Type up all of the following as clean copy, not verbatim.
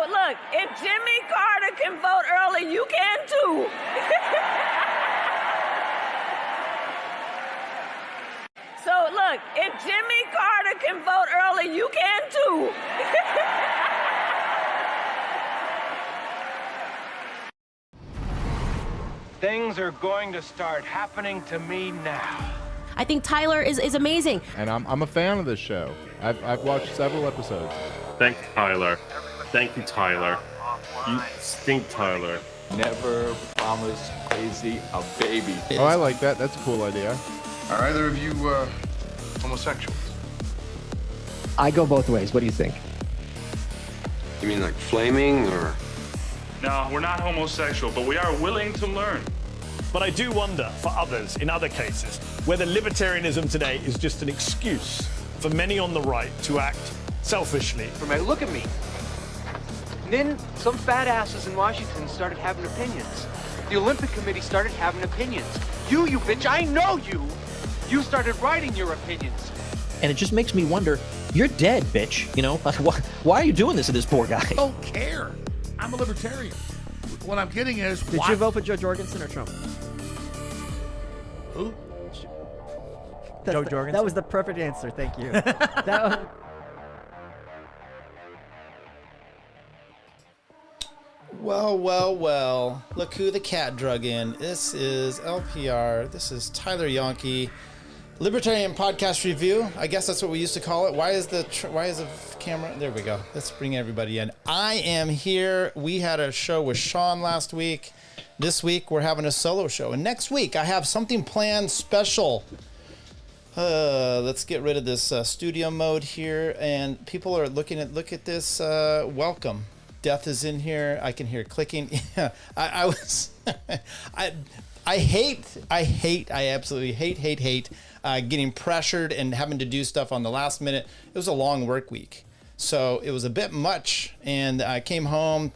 look, if Jimmy Carter can vote early, you can too. So look, if Jimmy Carter can vote early, you can too. Things are going to start happening to me now. I think Tyler is amazing. And I'm a fan of this show. I've watched several episodes. Thank you, Tyler. Thank you, Tyler. You stink, Tyler. Never promise crazy a baby. Oh, I like that. That's a cool idea. Are either of you homosexuals? I go both ways. What do you think? You mean like flaming or? No, we're not homosexual, but we are willing to learn. But I do wonder, for others, in other cases, whether libertarianism today is just an excuse for many on the right to act selfishly. Look at me. And then some fat asses in Washington started having opinions. The Olympic Committee started having opinions. You bitch, I know you. You started writing your opinions. And it just makes me wonder, you're dead, bitch. You know, why are you doing this to this poor guy? I don't care. I'm a libertarian. What I'm getting is, Did you vote for Joe Jorgensen or Trump? Who? Joe Jorgensen. That was the perfect answer. Thank you. Well. Look who the cat drug in. This is LPR. This is Tyler Yonke. Libertarian Podcast Review. I guess that's what we used to call it. Why is the camera? There we go. Let's bring everybody in. I am here. We had a show with Sean last week. This week we're having a solo show, and next week I have something planned special. Let's get rid of this studio mode here, and people are looking at this. Welcome. Death is in here. I can hear clicking. Yeah, I was. I absolutely hate getting pressured and having to do stuff on the last minute. It was a long work week, so it was a bit much. And I came home,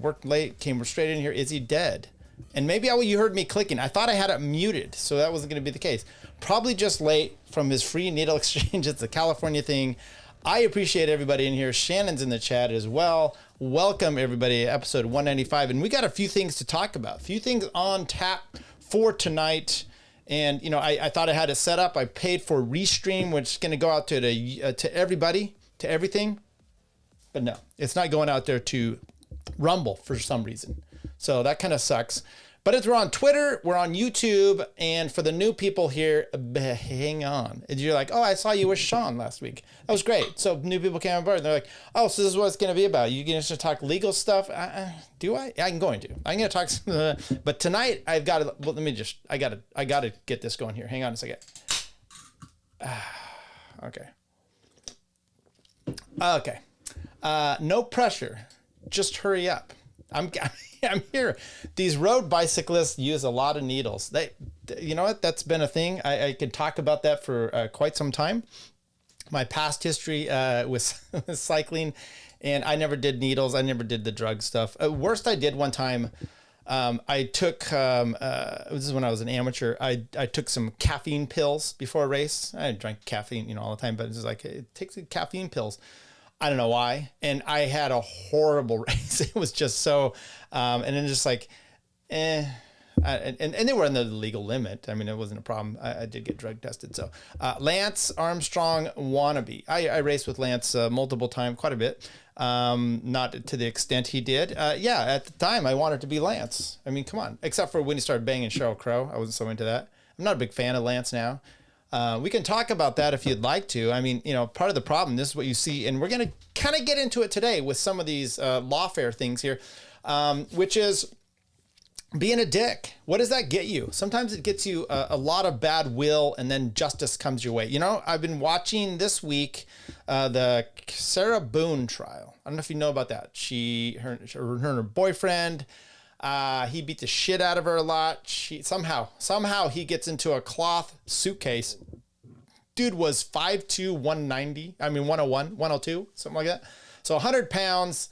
worked late, came straight in here. Is he dead? And maybe you heard me clicking. I thought I had it muted, so that wasn't going to be the case. Probably just late from his free needle exchange. It's a California thing. I appreciate everybody in here. Shannon's in the chat as well. Welcome, everybody, episode 195. And we got a few things to talk about. A few things on tap for tonight. And, I thought I had it set up. I paid for Restream, which is going to go out to everybody, to everything. But no, it's not going out there to Rumble for some reason. So that kind of sucks. But we're on Twitter, we're on YouTube, and for the new people here, hang on. And you're like, oh, I saw you with Sean last week. That was great. So new people came on board, and they're like, oh, so this is what it's going to be about. You're going to talk legal stuff? Do I? I'm going to. I'm going to talk. But tonight, I've got to. Well, I got to get this going here. Hang on a second. Okay. Okay. No pressure. Just hurry up. I'm here. These road bicyclists use a lot of needles. You know what? That's been a thing. I could talk about that for quite some time. My past history with cycling, and I never did needles. I never did the drug stuff. Worst I did one time, I took, this is when I was an amateur, I took some caffeine pills before a race. I drank caffeine, all the time, but it's just like, it takes the caffeine pills. I don't know why. And I had a horrible race. It was just so, and then just like, and they were in the legal limit. I mean, it wasn't a problem. I did get drug tested. So Lance Armstrong wannabe. I raced with Lance multiple times, quite a bit. Not to the extent he did. Yeah, at the time I wanted to be Lance. I mean, come on. Except for when he started banging Sheryl Crow. I wasn't so into that. I'm not a big fan of Lance now. We can talk about that if you'd like to. I mean, part of the problem, this is what you see, and we're going to kind of get into it today with some of these lawfare things here, which is being a dick. What does that get you? Sometimes it gets you a lot of bad will, and then justice comes your way. I've been watching this week the Sarah Boon trial. I don't know if you know about that. Her and her boyfriend, he beat the shit out of her a lot. Somehow he gets into a cloth suitcase. Dude was 5'2", 190. I mean, 101, 102, something like that. So 100 pounds,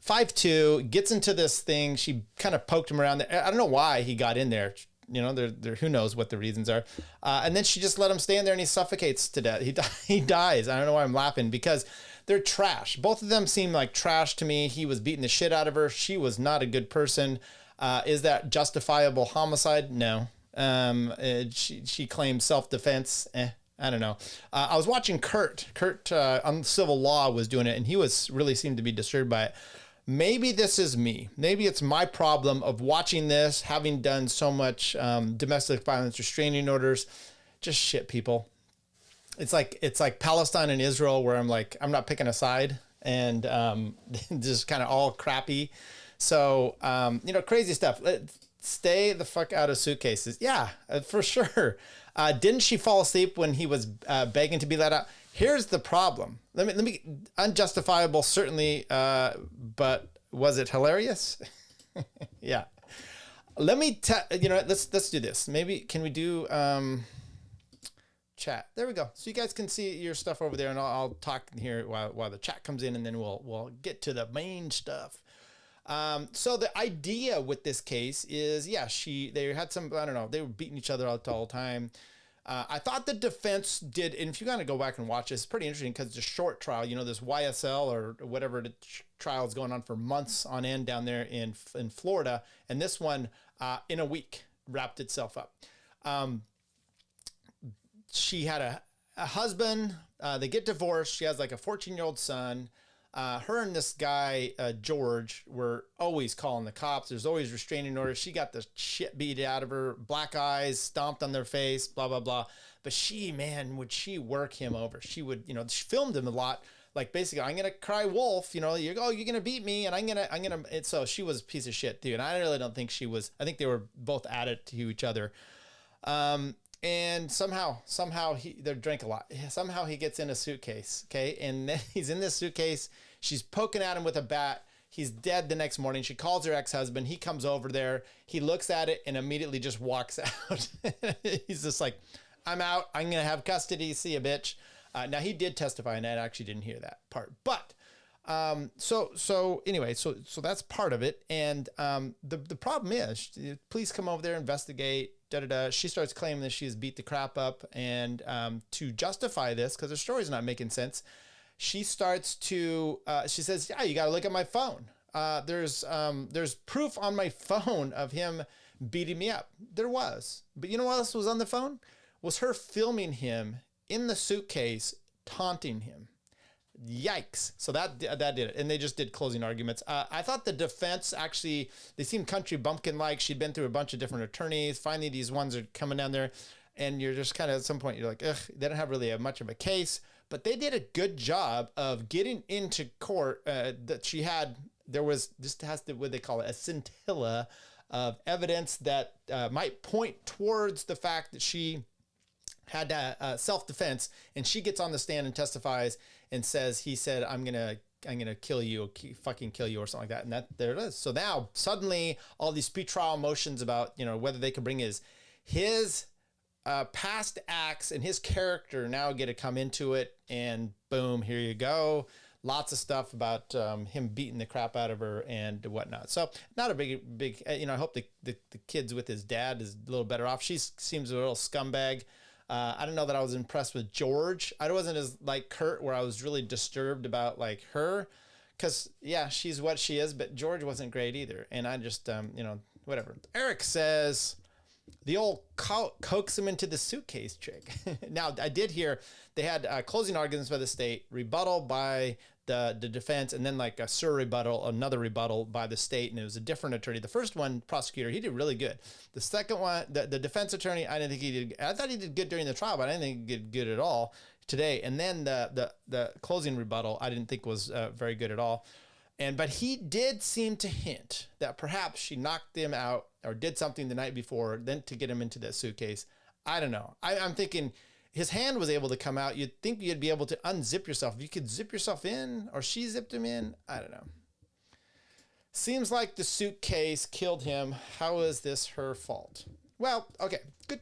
5'2", gets into this thing. She kind of poked him around there. I don't know why he got in there. Who knows what the reasons are. And then she just let him stand there, and he suffocates to death. He dies. I don't know why I'm laughing, because they're trash. Both of them seem like trash to me. He was beating the shit out of her. She was not a good person. Is that justifiable homicide? No. She claims self-defense. I don't know. I was watching Kurt on civil law was doing it, and he was really seemed to be disturbed by it. Maybe this is me. Maybe it's my problem of watching this, having done so much domestic violence restraining orders. Just shit, people. It's like Palestine and Israel, where I'm like, I'm not picking a side, and just kind of all crappy. So crazy stuff. Stay the fuck out of suitcases. Yeah, for sure. Didn't she fall asleep when he was begging to be let out? Here's the problem. Let me unjustifiable, certainly, but was it hilarious? Yeah. Let me let's do this. Maybe can we do chat? There we go. So you guys can see your stuff over there, and I'll talk here while the chat comes in, and then we'll get to the main stuff. So the idea with this case is, they had some, I don't know, they were beating each other out the whole time. I thought the defense did, and if you got to go back and watch this, it's pretty interesting because it's a short trial, this YSL or whatever the trial is going on for months on end down there in Florida. And this one, in a week wrapped itself up. She had a husband, they get divorced. She has like a 14-year-old son. Her and this guy, George, were always calling the cops. There's always restraining orders. She got the shit beat out of her, black eyes, stomped on their face, blah, blah, blah. But would she work him over? She would, she filmed him a lot. Like basically, I'm going to cry wolf, you're going to beat me. And so she was a piece of shit too. And I really don't think she was, I think they were both at it to each other. And somehow they drank a lot. Somehow he gets in a suitcase. Okay. And then he's in this suitcase. She's poking at him with a bat. He's dead the next morning. She calls her ex-husband. He comes over there. He looks at it and immediately just walks out. He's just like, I'm out. I'm going to have custody. See ya, bitch. Now he did testify, and I actually didn't hear that part, but, so anyway, so that's part of it. And, the problem is police come over there, investigate, She starts claiming that she's beat the crap up, and to justify this, because her story's not making sense, she starts to she says, "Yeah, you got to look at my phone. There's proof on my phone of him beating me up." There was, but you know what else was on the phone? Was her filming him in the suitcase, taunting him. Yikes. So that did it. And they just did closing arguments. I thought the defense actually, they seemed country bumpkin-like. She'd been through a bunch of different attorneys. Finally, these ones are coming down there, and you're just kind of, at some point, you're like, ugh, they don't have really much of a case. But they did a good job of getting into court that she had, this has to, what they call it, a scintilla of evidence that might point towards the fact that she had self-defense, and she gets on the stand and testifies and says, he said, I'm gonna kill you, fucking kill you, or something like that. And there it is. So now suddenly all these pretrial motions about, whether they could bring his past acts and his character now get to come into it, and boom, here you go. Lots of stuff about him beating the crap out of her and whatnot. So not a big, I hope the kids with his dad is a little better off. She seems a little scumbag. I don't know that I was impressed with George. I wasn't as like Kurt, where I was really disturbed about like her, because she's what she is, but George wasn't great either. And I just, whatever. Eric says the old coax him into the suitcase trick. Now I did hear they had closing arguments by the state, rebuttal by the defense, and then like a rebuttal, another rebuttal by the state, and it was a different attorney. The first one, prosecutor, he did really good. The second one, the defense attorney, I didn't think he did. I thought he did good during the trial, but I didn't think he did good at all today. And then the closing rebuttal, I didn't think was very good at all. But he did seem to hint that perhaps she knocked him out or did something the night before, then to get him into that suitcase. I don't know. I'm thinking his hand was able to come out. You'd think you'd be able to unzip yourself. If you could zip yourself in, or she zipped him in, I don't know. Seems like the suitcase killed him. How is this her fault? Well, okay,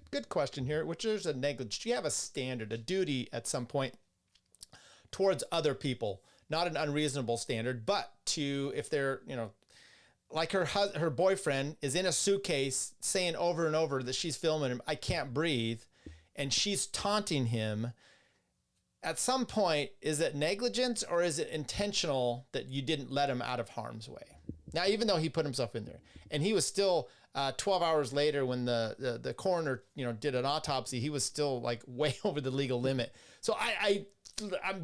good question here, which is a negligence. You have a standard, a duty at some point towards other people, not an unreasonable standard, but if they're, like her boyfriend is in a suitcase saying over and over that she's filming him, I can't breathe, and she's taunting him. at some point, is it negligence or is it intentional that you didn't let him out of harm's way? Now, even though he put himself in there, and he was still 12 hours later when the coroner, did an autopsy, he was still like way over the legal limit. So I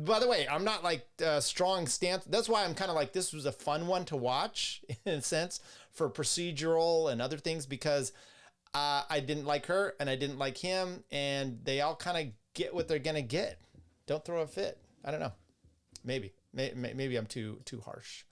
by the way, I'm not like strong stance. That's why I'm kind of like, this was a fun one to watch in a sense for procedural and other things, because I didn't like her and I didn't like him, and they all kind of get what they're gonna get. Don't throw a fit. I don't know. Maybe I'm too harsh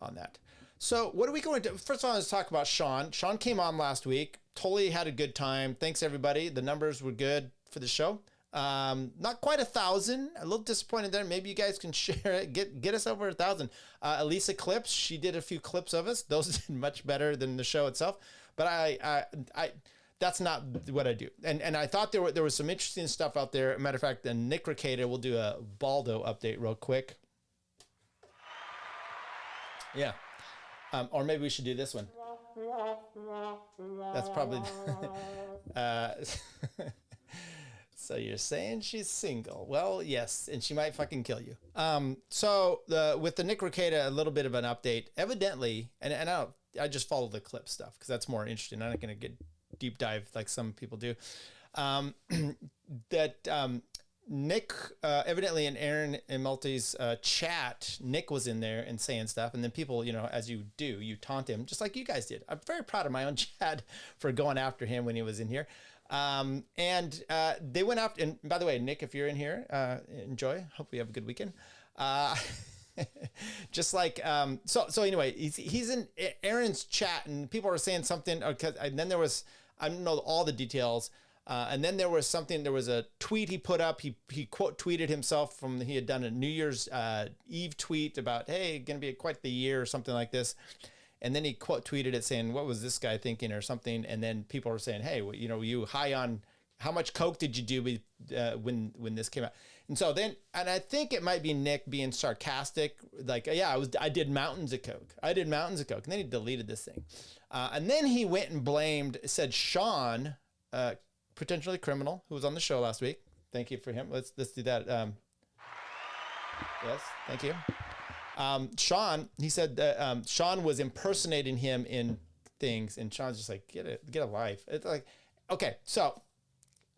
on that. So what are we going to, first of all, let's talk about Sean. Sean came on last week, totally had a good time. Thanks everybody. The numbers were good for the show. Not quite 1,000, a little disappointed there. Maybe you guys can share it, get us over 1,000. Elisa Clips, she did a few clips of us. Those did much better than the show itself. But I that's not what I do. And I thought there was some interesting stuff out there. Matter of fact, Nick Ricada will do a Baldo update real quick. Yeah. Or maybe we should do this one. That's probably... So you're saying she's single? Well, yes, and she might fucking kill you. So with the Nick Ricada, a little bit of an update. Evidently, and I just follow the clip stuff because that's more interesting. I'm not going to get deep dive like some people do. Nick, evidently in Aaron and Multi's chat, Nick was in there and saying stuff. And then people, as you do, you taunt him, just like you guys did. I'm very proud of my own chat for going after him when he was in here. They went after, and by the way, Nick, if you're in here, enjoy. Hope we have a good weekend. Just like, so anyway, he's in Aaron's chat and people were saying something, and then there was, I don't know all the details. And then there was a tweet he put up. He quote tweeted himself he had done a New Year's Eve tweet about, hey, going to be quite the year or something like this. And then he quote tweeted it saying, what was this guy thinking or something? And then people were saying, hey, you high on, how much coke did you do when this came out? And so then, and I think it might be Nick being sarcastic, like, yeah, I did mountains of coke. And then he deleted this thing. And then he went and said Sean, potentially criminal, who was on the show last week. Thank you for him. Let's do that. Yes, thank you. Sean, he said that Sean was impersonating him in things, and Sean's just like, get a life. It's like, okay, so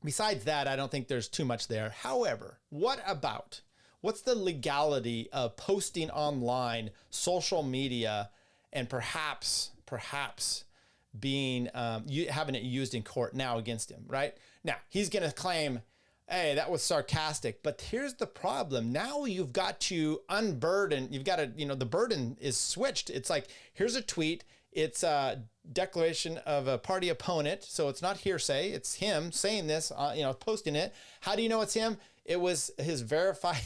besides that, I don't think there's too much there. However, what's the legality of posting online, social media, and perhaps being having it used in court now against him, right? Now, he's going to claim, hey, that was sarcastic. But here's the problem. Now you've got to unburden. You've got to, the burden is switched. It's like, here's a tweet. It's a declaration of a party opponent. So it's not hearsay. It's him saying this, posting it. How do you know it's him? It was his verified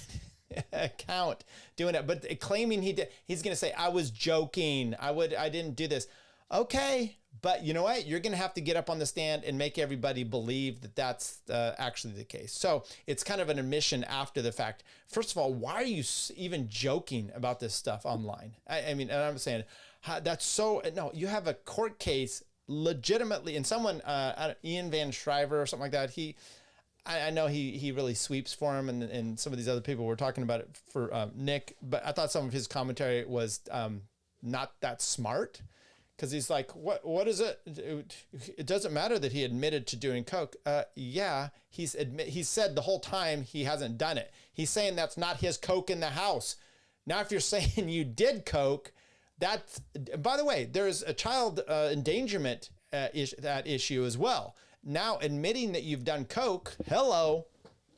account doing it. But claiming he's going to say, I was joking. I didn't do this. Okay. But you know what? You're going to have to get up on the stand and make everybody believe that that's actually the case. So it's kind of an admission after the fact. First of all, why are you even joking about this stuff online? I mean, and I'm saying that's so, no, you have a court case legitimately, and someone, Ian Van Shriver or something like that, I know he really sweeps for him, and some of these other people were talking about it for Nick, but I thought some of his commentary was not that smart. Because he's like, what is it? It doesn't matter that he admitted to doing coke. Yeah, he's said the whole time he hasn't done it. He's saying that's not his coke in the house. Now, if you're saying you did coke, that's, by the way, there's a child endangerment that issue as well. Now, admitting that you've done coke, hello.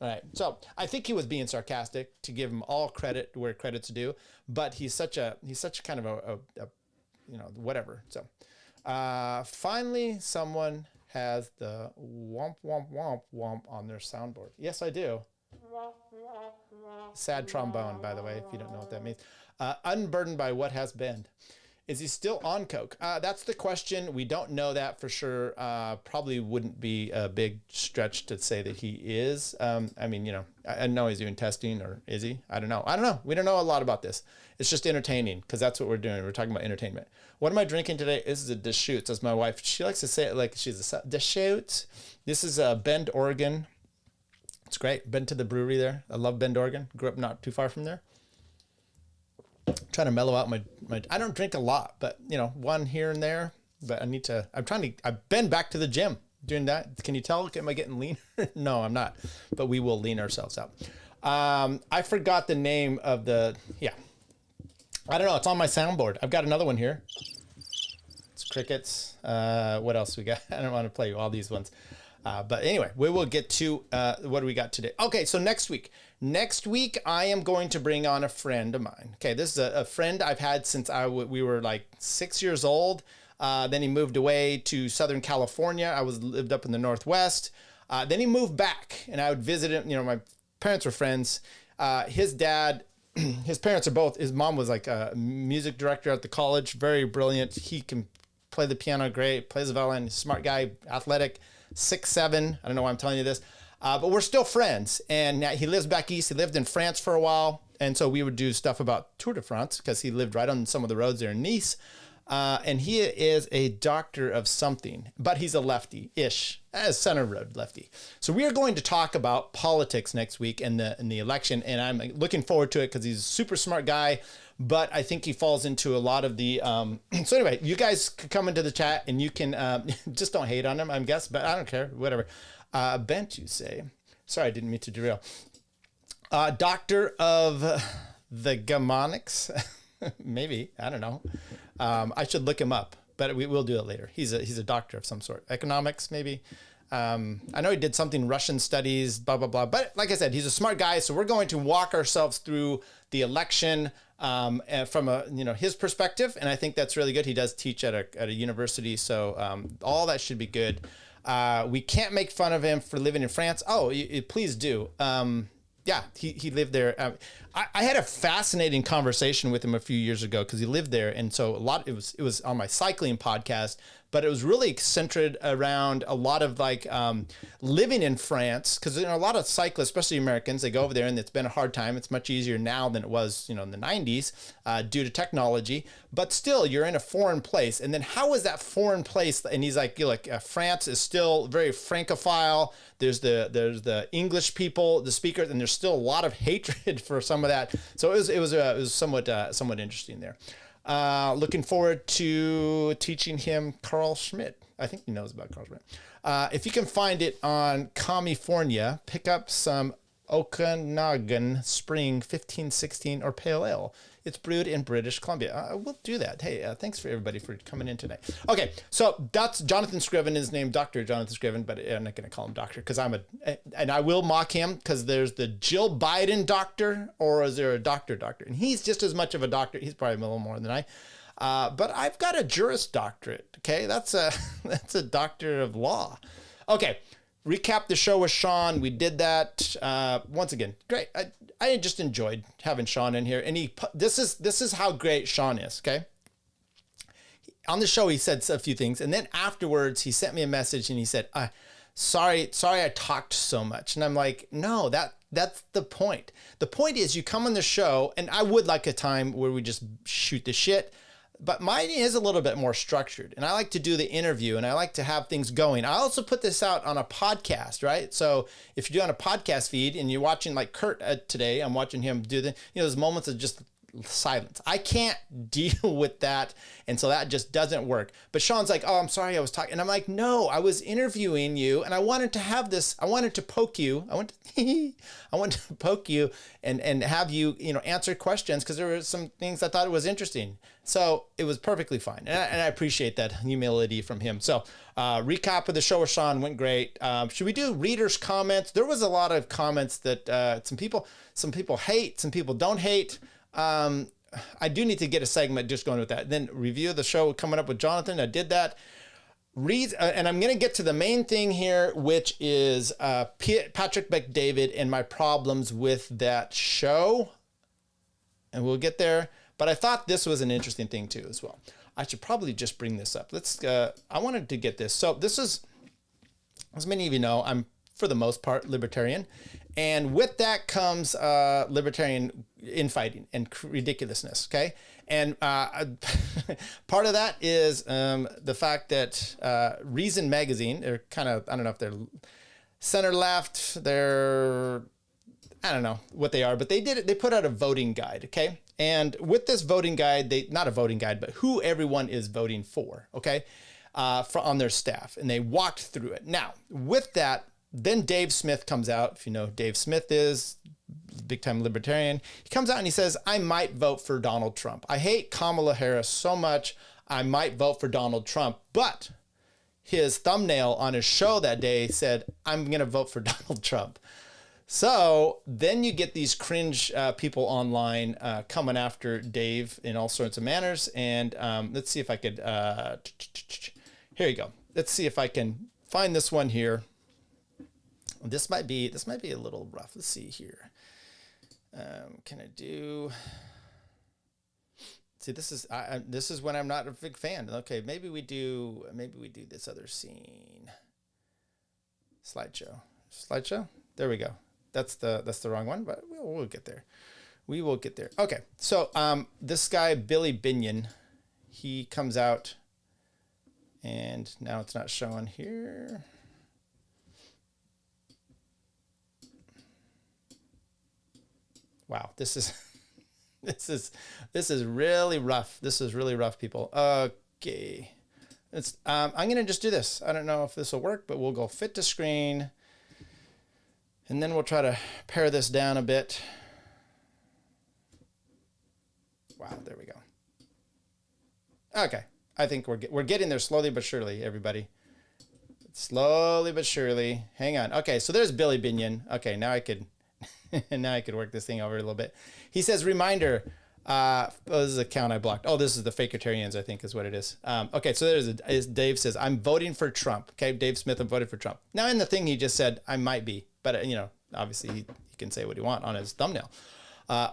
All right, so I think he was being sarcastic, to give him all credit where credit's due. But he's such kind of a whatever. So finally, someone has the womp, womp, womp, womp on their soundboard. Yes, I do. Sad trombone, by the way, if you don't know what that means. Unburdened by what has been. Is he still on coke? That's the question. We don't know that for sure. Probably wouldn't be a big stretch to say that he is. I mean, I know he's doing testing, or is he? I don't know. We don't know a lot about this. It's just entertaining, because that's what we're doing. We're talking about entertainment. What am I drinking today? This is a Deschutes, as my wife, she likes to say it like she's a Deschutes. This is Bend, Oregon. It's great. Been to the brewery there. I love Bend, Oregon. Grew up not too far from there. Trying to mellow out my I don't drink a lot, but one here and there. But I've been back to the gym doing that. Can you tell? Am I getting lean? No, I'm not. But we will lean ourselves out. I forgot the name of I don't know. It's on my soundboard. I've got another one here. It's crickets. What else we got? I don't want to play all these ones. But anyway, we will get to what do we got today. Okay, so next week. Next week, I am going to bring on a friend of mine. Okay, this is a friend I've had since we were like 6 years old. Then he moved away to Southern California. I lived up in the Northwest. Then he moved back, and I would visit him. My parents were friends. His dad, his parents are both. His mom was like a music director at the college, very brilliant. He can play the piano great, plays the violin. Smart guy, athletic, 6'7". I don't know why I'm telling you this, but we're still friends. And now he lives back east. He lived in France for a while, and so we would do stuff about Tour de France because he lived right on some of the roads there in Nice. And he is a doctor of something, but he's a lefty-ish, center road lefty. So we are going to talk about politics next week in the election, and I'm looking forward to it because he's a super smart guy, but I think he falls into a lot of the... So anyway, you guys can come into the chat, and you can... just don't hate on him, I guess, but I don't care, whatever. Bent, you say. Sorry, I didn't mean to derail. Doctor of the Gamonics. Maybe, I don't know. I should look him up, but we will do it later. He's a doctor of some sort. Economics, maybe. I know he did something Russian studies, blah, blah, blah. But like I said, he's a smart guy. So we're going to walk ourselves through the election from his perspective. And I think that's really good. He does teach at a university. So all that should be good. We can't make fun of him for living in France. Oh, please do. Yeah, he lived there. I had a fascinating conversation with him a few years ago because he lived there, and so it was on my cycling podcast, but it was really centered around a lot of living in France because a lot of cyclists, especially Americans, they go over there and it's been a hard time. It's much easier now than it was in the 90s due to technology, but still you're in a foreign place. And then how is that foreign place? And he's like, France is still very Francophile. There's the English people, the speakers, and there's still a lot of hatred for some of that. So it was somewhat interesting there. Looking forward to teaching him Carl Schmitt. I think he knows about Carl Schmitt. If you can find it on California, pick up some Okanagan Spring 1516 or Pale Ale. It's brewed in British Columbia. We'll do that. Hey, thanks for everybody for coming in today. Okay, so that's Jonathan Scriven. His name, Dr. Jonathan Scriven, but I'm not going to call him doctor because and I will mock him because there's the Jill Biden doctor, or is there a doctor? And he's just as much of a doctor. He's probably a little more than I. But I've got a Juris Doctorate. Okay, that's a doctor of law. Okay. Recap the show with Sean. We did that once again. Great. I just enjoyed having Sean in here, and this is how great Sean is. Okay. On the show, he said a few things, and then afterwards, he sent me a message, and he said, "Sorry, I talked so much." And I'm like, "No, that's the point. The point is, you come on the show, and I would like a time where we just shoot the shit." But mine is a little bit more structured, and I like to do the interview, and I like to have things going. I also put this out on a podcast, right? So if you're doing a podcast feed and you're watching like Kurt today, I'm watching him do those moments of just silence. I can't deal with that, and so that just doesn't work. But Sean's like, "Oh, I'm sorry, I was talking," and I'm like, "No, I was interviewing you, and I wanted to have this. I wanted to poke you. I wanted to poke you and have you, answer questions because there were some things I thought it was interesting." So it was perfectly fine, and I appreciate that humility from him. So recap of the show with Sean went great. Should we do readers' comments? There was a lot of comments that some people hate, some people don't hate. I do need to get a segment just going with that. Then review the show coming up with Jonathan. I did that. And I'm going to get to the main thing here, which is Patrick Bet-David and my problems with that show. And we'll get there. But I thought this was an interesting thing too as well. I should probably just bring this up. I wanted to get this. So this is, as many of you know, I'm for the most part libertarian. And with that comes libertarian infighting and ridiculousness, okay? And part of that is the fact that Reason Magazine, they're kind of, I don't know if they're, center left, they're, I don't know what they are, but they put out a voting guide, okay? And with this voting guide, not a voting guide, but who everyone is voting for, okay? On their staff, and they walked through it. Now, with that, then Dave Smith comes out. If you know who Dave Smith is, big time libertarian. He comes out and he says, I might vote for Donald Trump. I hate Kamala Harris so much, I might vote for Donald Trump. But his thumbnail on his show that day said, I'm going to vote for Donald Trump. So then you get these cringe people online coming after Dave in all sorts of manners. And let's see if I could, here you go. Let's see if I can find this one here. This might be a little rough. Let's see here. Can I do? See, this is when I'm not a big fan. Okay, maybe we do this other scene. Slideshow. There we go. That's the wrong one, but we'll get there. We will get there. Okay, so this guy Billy Binion, he comes out, and now it's not showing here. Wow, this is really rough. This is really rough, people. Okay, I'm gonna just do this. I don't know if this will work, but we'll go fit to screen, and then we'll try to pare this down a bit. Wow, there we go. Okay, I think we're getting there slowly but surely, everybody. Slowly but surely. Hang on. Okay, so there's Billy Binion. Okay, now I could. Now I could work this thing over a little bit. He says, reminder, this is an account I blocked. Oh, this is the Fakertarians, I think is what it is. Okay, so Dave says, I'm voting for Trump. Okay, Dave Smith, I'm voting for Trump. Now in the thing he just said, I might be, but obviously he can say what he wants on his thumbnail.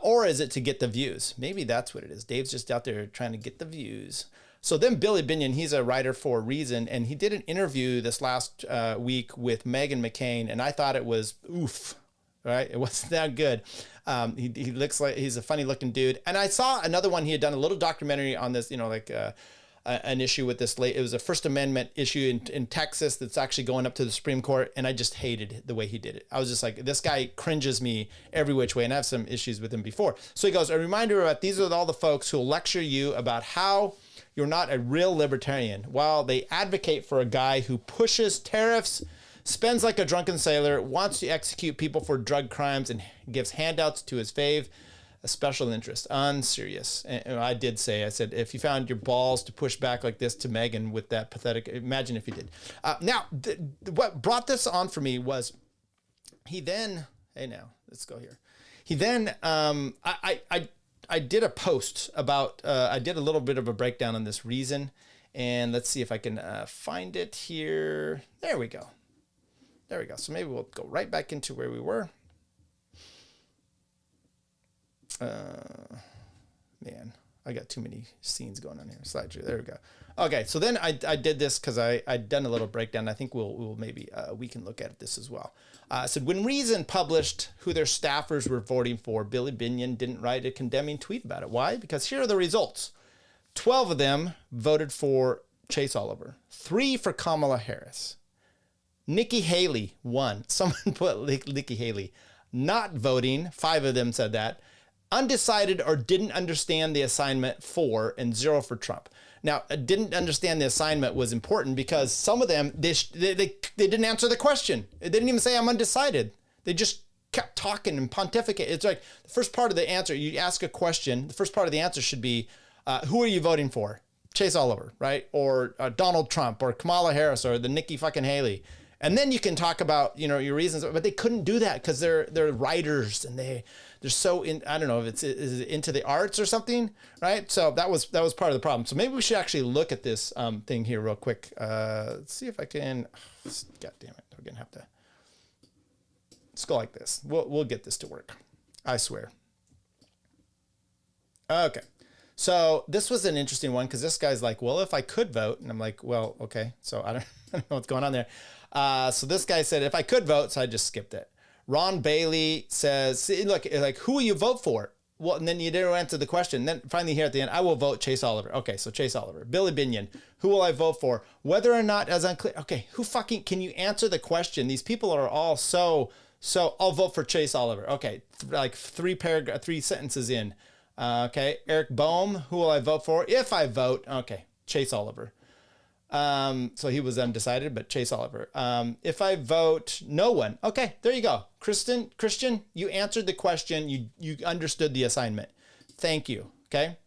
Or is it to get the views? Maybe that's what it is. Dave's just out there trying to get the views. So then Billy Binion, he's a writer for Reason, and he did an interview this last week with Meghan McCain, and I thought it was oof. Right, it wasn't that good. He looks like he's a funny looking dude. And I saw another one. He had done a little documentary on this, an issue with this it was a First Amendment issue in Texas that's actually going up to the Supreme Court. And I just hated the way he did it. I was just like, this guy cringes me every which way. And I have some issues with him before. So he goes, a reminder about these are all the folks who will lecture you about how you're not a real libertarian while they advocate for a guy who pushes tariffs, spends like a drunken sailor, wants to execute people for drug crimes, and gives handouts to his fave, a special interest. Unserious. And I said, if you found your balls to push back like this to Meghan with that pathetic, imagine if you did. Now, what brought this on for me was he then, let's go here. He then, I did a post about, I did a little bit of a breakdown on this Reason, and let's see if I can find it here. There we go. There we go. So maybe we'll go right back into where we were. Man, I got too many scenes going on here. Slideshow. There we go. Okay, so then I did this because I'd done a little breakdown. I think we'll maybe we can look at this as well. I said when Reason published who their staffers were voting for, Billy Binion didn't write a condemning tweet about it. Why? Because here are the results. 12 of them voted for Chase Oliver. 3 for Kamala Harris. Nikki Haley won. Someone put Nikki Haley. Not voting, 5 of them said that. Undecided or didn't understand the assignment 4, and 0 for Trump. Now, didn't understand the assignment was important because some of them, they didn't answer the question. They didn't even say I'm undecided. They just kept talking and pontificate. It's like the first part of the answer, you ask a question, the first part of the answer should be, who are you voting for? Chase Oliver, right? Or Donald Trump, or Kamala Harris, or the Nikki fucking Haley. And then you can talk about, your reasons, but they couldn't do that because they're writers and they're so in, I don't know if is it into the arts or something, right? So that was part of the problem. So maybe we should actually look at this thing here real quick. Let's see if I can, God damn it, we're gonna have to, let's go like this. We'll get this to work. I swear. Okay. So this was an interesting one because this guy's like, well, if I could vote, and I'm like, well, okay. So I don't know what's going on there. So this guy said, if I could vote, so I just skipped it. Ron Bailey says, look, like, who will you vote for? Well, and then you didn't answer the question. Then finally here at the end, I will vote Chase Oliver. Okay, so Chase Oliver. Billy Binion, who will I vote for? Whether or not as unclear. Okay, who fucking, can you answer the question? These people are all so, I'll vote for Chase Oliver. Okay, like three sentences in. Okay, Eric Boehm, who will I vote for? If I vote, okay, Chase Oliver. So he was undecided, but Chase Oliver. If I vote no one, okay, there you go. Christian, you answered the question. You understood the assignment. Thank you. Okay.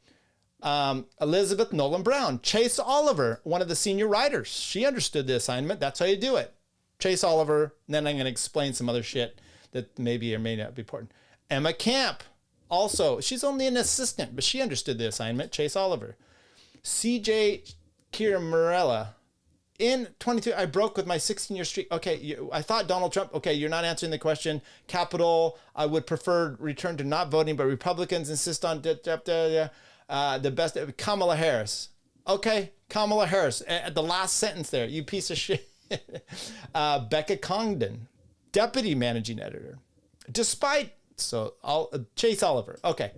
Elizabeth Nolan Brown, Chase Oliver, one of the senior writers. She understood the assignment. That's how you do it. Chase Oliver. Then I'm going to explain some other shit that maybe or may not be important. Emma Camp, also, she's only an assistant, but she understood the assignment. Chase Oliver. CJ Kira Morella, in 22, I broke with my 16-year streak. Okay, I thought Donald Trump. Okay, you're not answering the question. Capital, I would prefer return to not voting, but Republicans insist on the best. Kamala Harris. Okay, Kamala Harris. At the last sentence there, you piece of shit. Becca Congdon, deputy managing editor. Chase Oliver. Okay,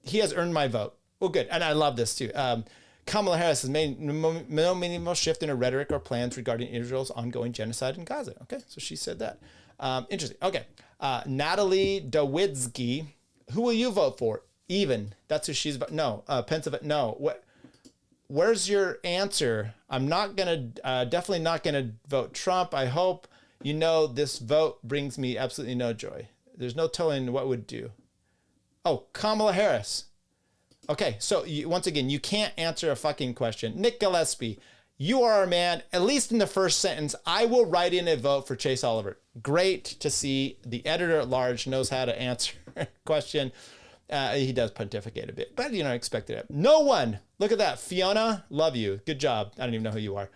he has earned my vote. Well, good, and I love this too. Kamala Harris has made no meaningful shift in her rhetoric or plans regarding Israel's ongoing genocide in Gaza. Okay, so she said that. Interesting. Okay. Natalie Dawitsky, who will you vote for? Even. That's who she's about. No. Pennsylvania. No. Where's your answer? I'm not going to, definitely not going to vote Trump. I hope you know this vote brings me absolutely no joy. There's no telling what would do. Oh, Kamala Harris. Okay, so once again, you can't answer a fucking question. Nick Gillespie, you are a man, at least in the first sentence, I will write in a vote for Chase Oliver. Great to see the editor at large knows how to answer a question. He does pontificate a bit, but expected it. No one, look at that. Fiona, love you. Good job. I don't even know who you are.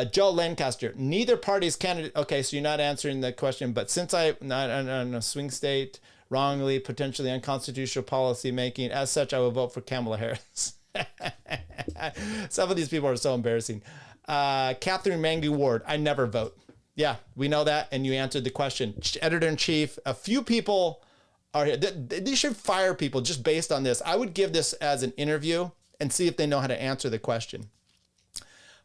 Joe Lancaster, neither party's candidate. Okay, so you're not answering the question, but since I'm in a swing state, wrongly, potentially unconstitutional policy making. As such, I will vote for Kamala Harris. Some of these people are so embarrassing. Catherine Mangu Ward, I never vote. Yeah, we know that, and you answered the question. Editor-in-chief, a few people are here. They should fire people just based on this. I would give this as an interview and see if they know how to answer the question.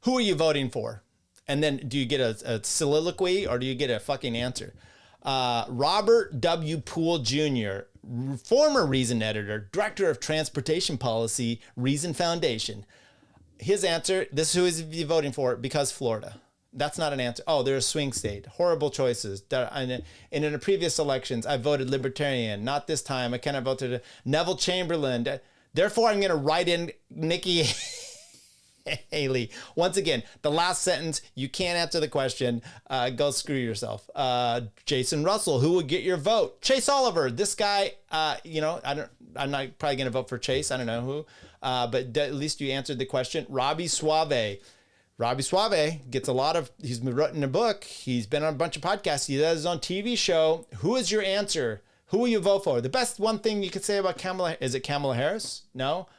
Who are you voting for? And then do you get a soliloquy or do you get a fucking answer? Robert W. Poole Jr., former Reason editor, director of transportation policy, Reason Foundation. His answer, this is who is he voting for? Because Florida. That's not an answer. Oh, they're a swing state. Horrible choices. And in the previous elections, I voted Libertarian. Not this time. I cannot vote to Neville Chamberlain. Therefore, I'm going to write in Nikki Haley. Once again, the last sentence, you can't answer the question. Go screw yourself. Jason Russell, who will get your vote? Chase Oliver. This guy, I'm not probably going to vote for Chase. I don't know who. But at least you answered the question. Robbie Suave. Robbie Suave gets he's written a book. He's been on a bunch of podcasts. He does his own TV show. Who is your answer? Who will you vote for? The best one thing you could say about Kamala, is it Kamala Harris? No.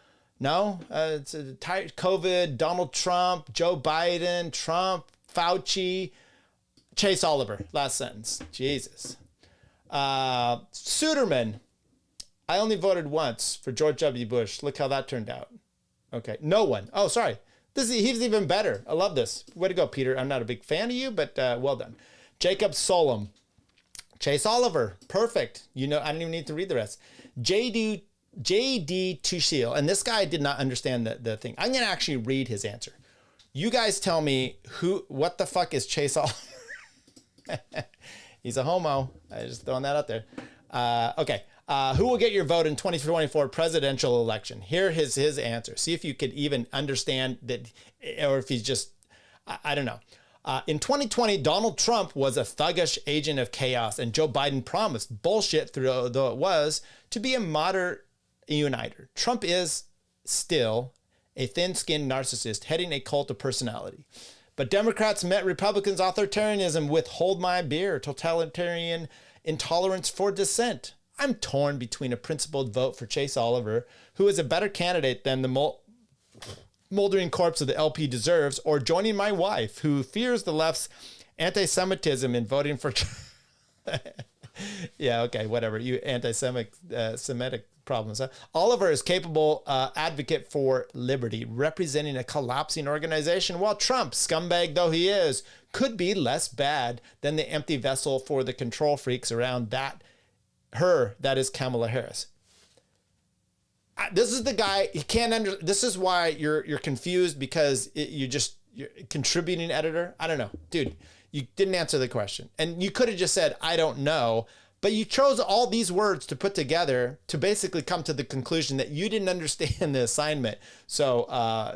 It's COVID, Donald Trump, Joe Biden, Trump, Fauci, Chase Oliver. Last sentence. Jesus. Suderman. I only voted once for George W. Bush. Look how that turned out. Okay. No one. Oh, sorry. He's even better. I love this. Way to go, Peter. I'm not a big fan of you, but well done. Jacob Solom. Chase Oliver. Perfect. I don't even need to read the rest. J.D. Tushil. And this guy did not understand the thing. I'm going to actually read his answer. You guys tell me what the fuck is Chase Oliver? He's a homo. I just throwing that out there. Okay. Who will get your vote in 2024 presidential election? Here is his answer. See if you could even understand that, or if he's just, I don't know. In 2020, Donald Trump was a thuggish agent of chaos, and Joe Biden promised bullshit, though it was, to be a moderate uniter. Trump is still a thin-skinned narcissist heading a cult of personality. But Democrats met Republicans' authoritarianism with hold my beer, totalitarian intolerance for dissent. I'm torn between a principled vote for Chase Oliver, who is a better candidate than the moldering corpse of the LP deserves, or joining my wife, who fears the left's anti-Semitism in voting for Yeah, okay, whatever. You anti-Semitic problems. Huh? Oliver is capable advocate for liberty, representing a collapsing organization, while Trump, scumbag though he is, could be less bad than the empty vessel for the control freaks around that is Kamala Harris. This is the guy, he can't this is why you're confused, because you're contributing editor. I don't know. Dude, you didn't answer the question. And you could have just said, I don't know. But you chose all these words to put together to basically come to the conclusion that you didn't understand the assignment. So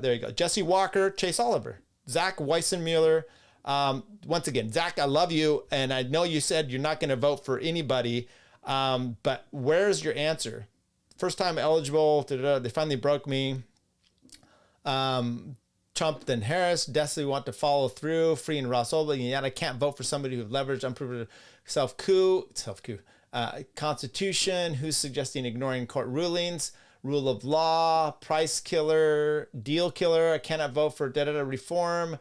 there you go. Jesse Walker, Chase Oliver, Zach Weissenmuller. Once again, Zach, I love you. And I know you said you're not going to vote for anybody. But where's your answer? First time eligible. They finally broke me. Trump, then Harris. Definitely want to follow through. Free and Ross Olberg. And yet I can't vote for somebody who leveraged unproven self-coup. Constitution. Who's suggesting ignoring court rulings? Rule of law. Price killer. Deal killer. I cannot vote for reform.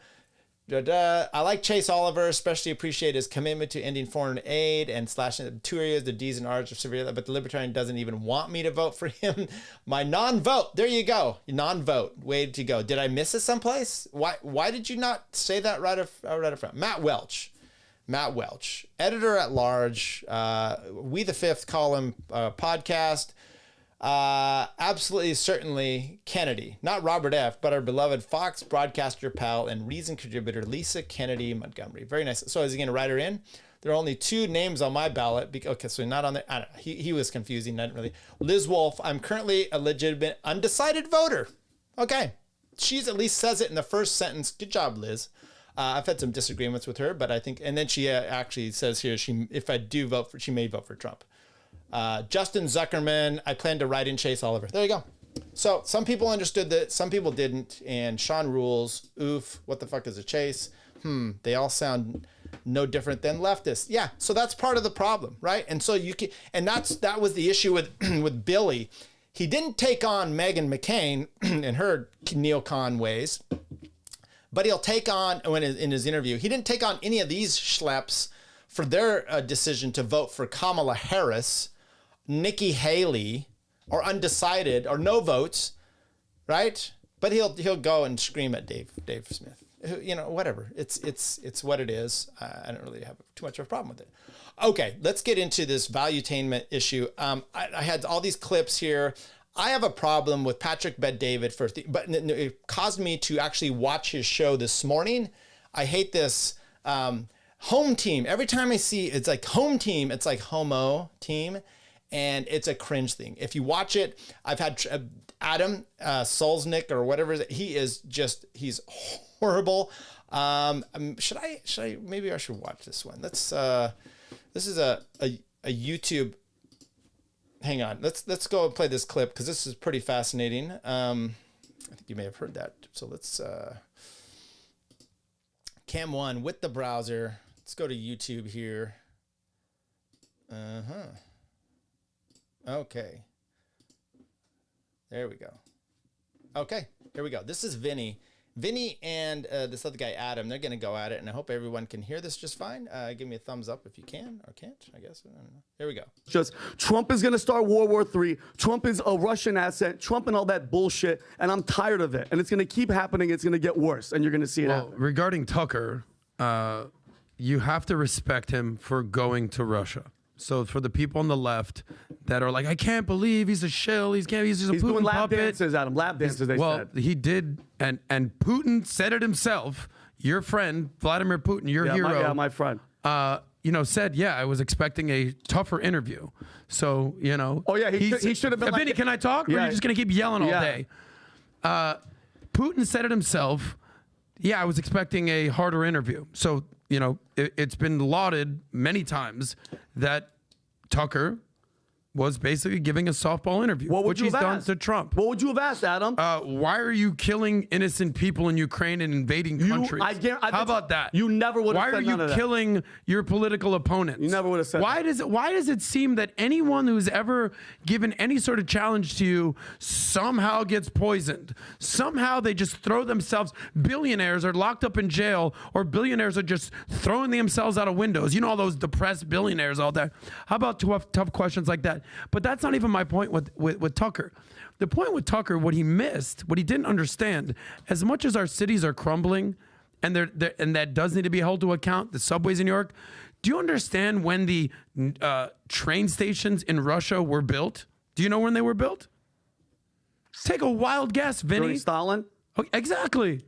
I like Chase Oliver, especially appreciate his commitment to ending foreign aid and slashing the 2 areas, the D's and R's of severe, but the Libertarian doesn't even want me to vote for him. My non-vote. There you go. Non-vote. Way to go. Did I miss it someplace? Why did you not say that right up front? Matt Welch, editor at large, We the Fifth column podcast. Absolutely, certainly Kennedy, not Robert F., but our beloved Fox broadcaster pal and Reason contributor Lisa Kennedy Montgomery. Very nice. So is he going to write her in? There are only 2 names on my ballot. Okay, so not on there. I don't know. He was confusing. Not really. Liz Wolfe. I'm currently a legitimate undecided voter. Okay. She's at least says it in the first sentence. Good job, Liz. I've had some disagreements with her, but I think, and then she actually says here, if I do vote for, she may vote for Trump. Justin Zuckerman, I plan to write in Chase Oliver. There you go. So some people understood that, some people didn't. And Sean Rules, oof, what the fuck is a Chase? They all sound no different than leftists. Yeah, so that's part of the problem, right? And so you can, and that was the issue with with Billy. He didn't take on Meghan McCain and her neocon ways, but he'll take on, in his interview, he didn't take on any of these schleps for their decision to vote for Kamala Harris, Nikki Haley, or undecided, or no votes, right? But he'll go and scream at Dave Smith. You know, whatever. It's what it is. I don't really have too much of a problem with it. Okay, let's get into this valuetainment issue. I had all these clips here. I have a problem with Patrick Bet-David but it caused me to actually watch his show this morning. I hate this. Home team. Every time I see it's like home team, it's like homo team, and it's a cringe thing. If you watch it, I've had Adam Solznick or whatever. He's horrible. Should I? Maybe I should watch this one. Let's. This is a YouTube. Hang on. Let's go and play this clip because this is pretty fascinating. I think you may have heard that. So let's. Cam 1 with the browser. Let's go to YouTube here. Okay. There we go. Okay, here we go. This is Vinny. Vinny and this other guy, Adam, they're going to go at it, and I hope everyone can hear this just fine. Give me a thumbs up if you can, or can't, I guess. I don't know. Here we go. Just Trump is going to start World War III. Trump is a Russian asset. Trump and all that bullshit, and I'm tired of it. And it's going to keep happening. It's going to get worse, and you're going to see it happen. Regarding Tucker, you have to respect him for going to Russia. So for the people on the left that are like, I can't believe he's a shill, he's just a Putin doing lap puppet. dances, Adam, lap dances, they said. Well, he did, and Putin said it himself. Your friend, Vladimir Putin, your hero. My friend. Said, I was expecting a tougher interview. So, Oh, yeah, he should have been Vinny, can I talk? Or are you just going to keep yelling all day? Putin said it himself. I was expecting a harder interview. So, it's been lauded many times that Tucker was basically giving a softball interview, What would which you he's have done asked? to Trump. What would you have asked, Adam? Why are you killing innocent people in Ukraine and invading countries? How about that? You never would have Why said are none you of that. killing your political opponents? You never would have said Why does it seem that anyone who's ever given any sort of challenge to you somehow gets poisoned? Somehow they just throw themselves. Billionaires are locked up in jail, or billionaires are just throwing themselves out of windows. You know, all those depressed billionaires all that. How about tough questions like that? But that's not even my point with Tucker. The point with Tucker, what he missed, what he didn't understand, as much as our cities are crumbling, and and that does need to be held to account, the subways in New York, do you understand when the train stations in Russia were built? Do you know when they were built? Take a wild guess, Vinny. During Stalin? Oh, exactly.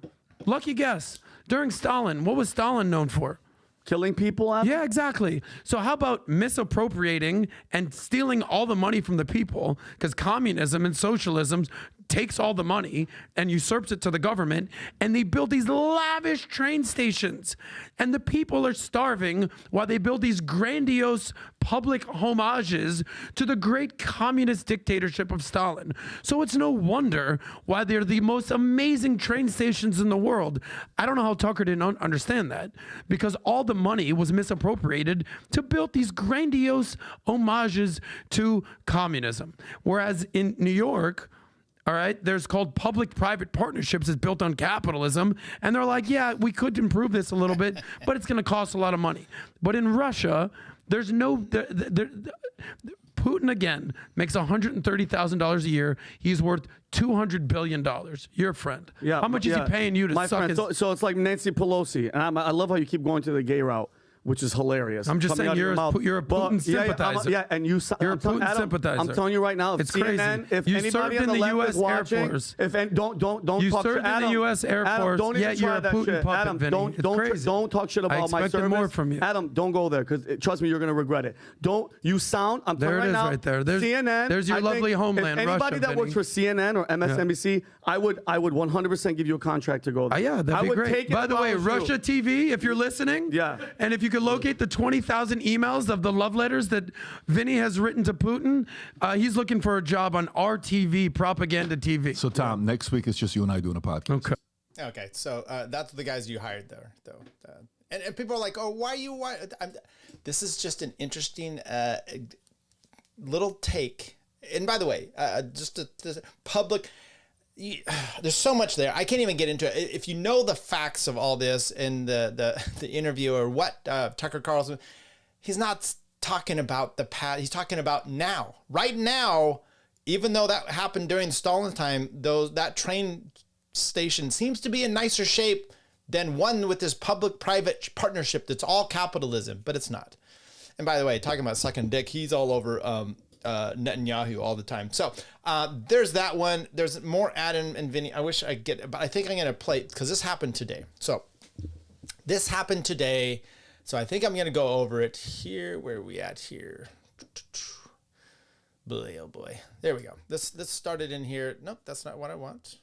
Lucky guess. During Stalin. What was Stalin known for? Killing people? Adam? Yeah, exactly. So how about misappropriating and stealing all the money from the people? Because communism and socialism takes all the money and usurps it to the government, and they build these lavish train stations, and the people are starving while they build these grandiose public homages to the great communist dictatorship of Stalin. So it's no wonder why they're the most amazing train stations in the world. I don't know how Tucker didn't understand that, because all the money was misappropriated to build these grandiose homages to communism. Whereas in New York, all right, there's called public-private partnerships. It's built on capitalism. And they're like, yeah, we could improve this a little bit, but it's going to cost a lot of money. But in Russia, there's no... Putin, again, makes $130,000 a year. He's worth $200 billion. Your friend. Yeah. How much is he paying you to My suck friend, his... so it's like Nancy Pelosi. And I love how you keep going to the gay route, which is hilarious. I'm just saying you're a Putin sympathizer. And you. You're a Putin sympathizer. I'm telling you right now, if it's CNN, crazy. if You anybody served on in the the left U.S. is watching, Air Force. don't You talk served Adam, in the U.S. Air Adam, Force, don't even yet try you're a that Putin shit. puppet, Adam, Vinny. It's crazy. don't talk shit I about my expected service. more from you. Adam, don't go there, because trust me, you're gonna regret it. Don't you sound? I'm There telling it you is right now. right there. There's- CNN. there's your I think lovely homeland, if anybody Russia, that works Vinny. for CNN or MSNBC, I would 100% give you a contract to go there. Yeah, that'd I be would great. take it By if the I way, was you. Russia TV, if you're listening, Yeah. and if you could locate the 20,000 emails of the love letters that Vinny has written to Putin, he's looking for a job on RTV, propaganda TV. So, Tom, next week it's just you and I doing a podcast. Okay. Okay, so that's the guys you hired there, though. And people are like, oh, why? This is just an interesting little take. And by the way, just the public, there's so much there. I can't even get into it. If you know the facts of all this and the interview or what Tucker Carlson, he's not talking about the past. He's talking about now. Right now, even though that happened during Stalin's time, that train station seems to be in nicer shape than one with this public-private partnership that's all capitalism, but it's not. And by the way, talking about sucking dick, he's all over Netanyahu all the time. So there's that one. There's more Adam and Vinny. I wish I get it, but I think I'm going to play because this happened today. So this happened today. So I think I'm going to go over it here. Where are we at here? Boy, oh boy. There we go. This started in here. Nope, that's not what I want.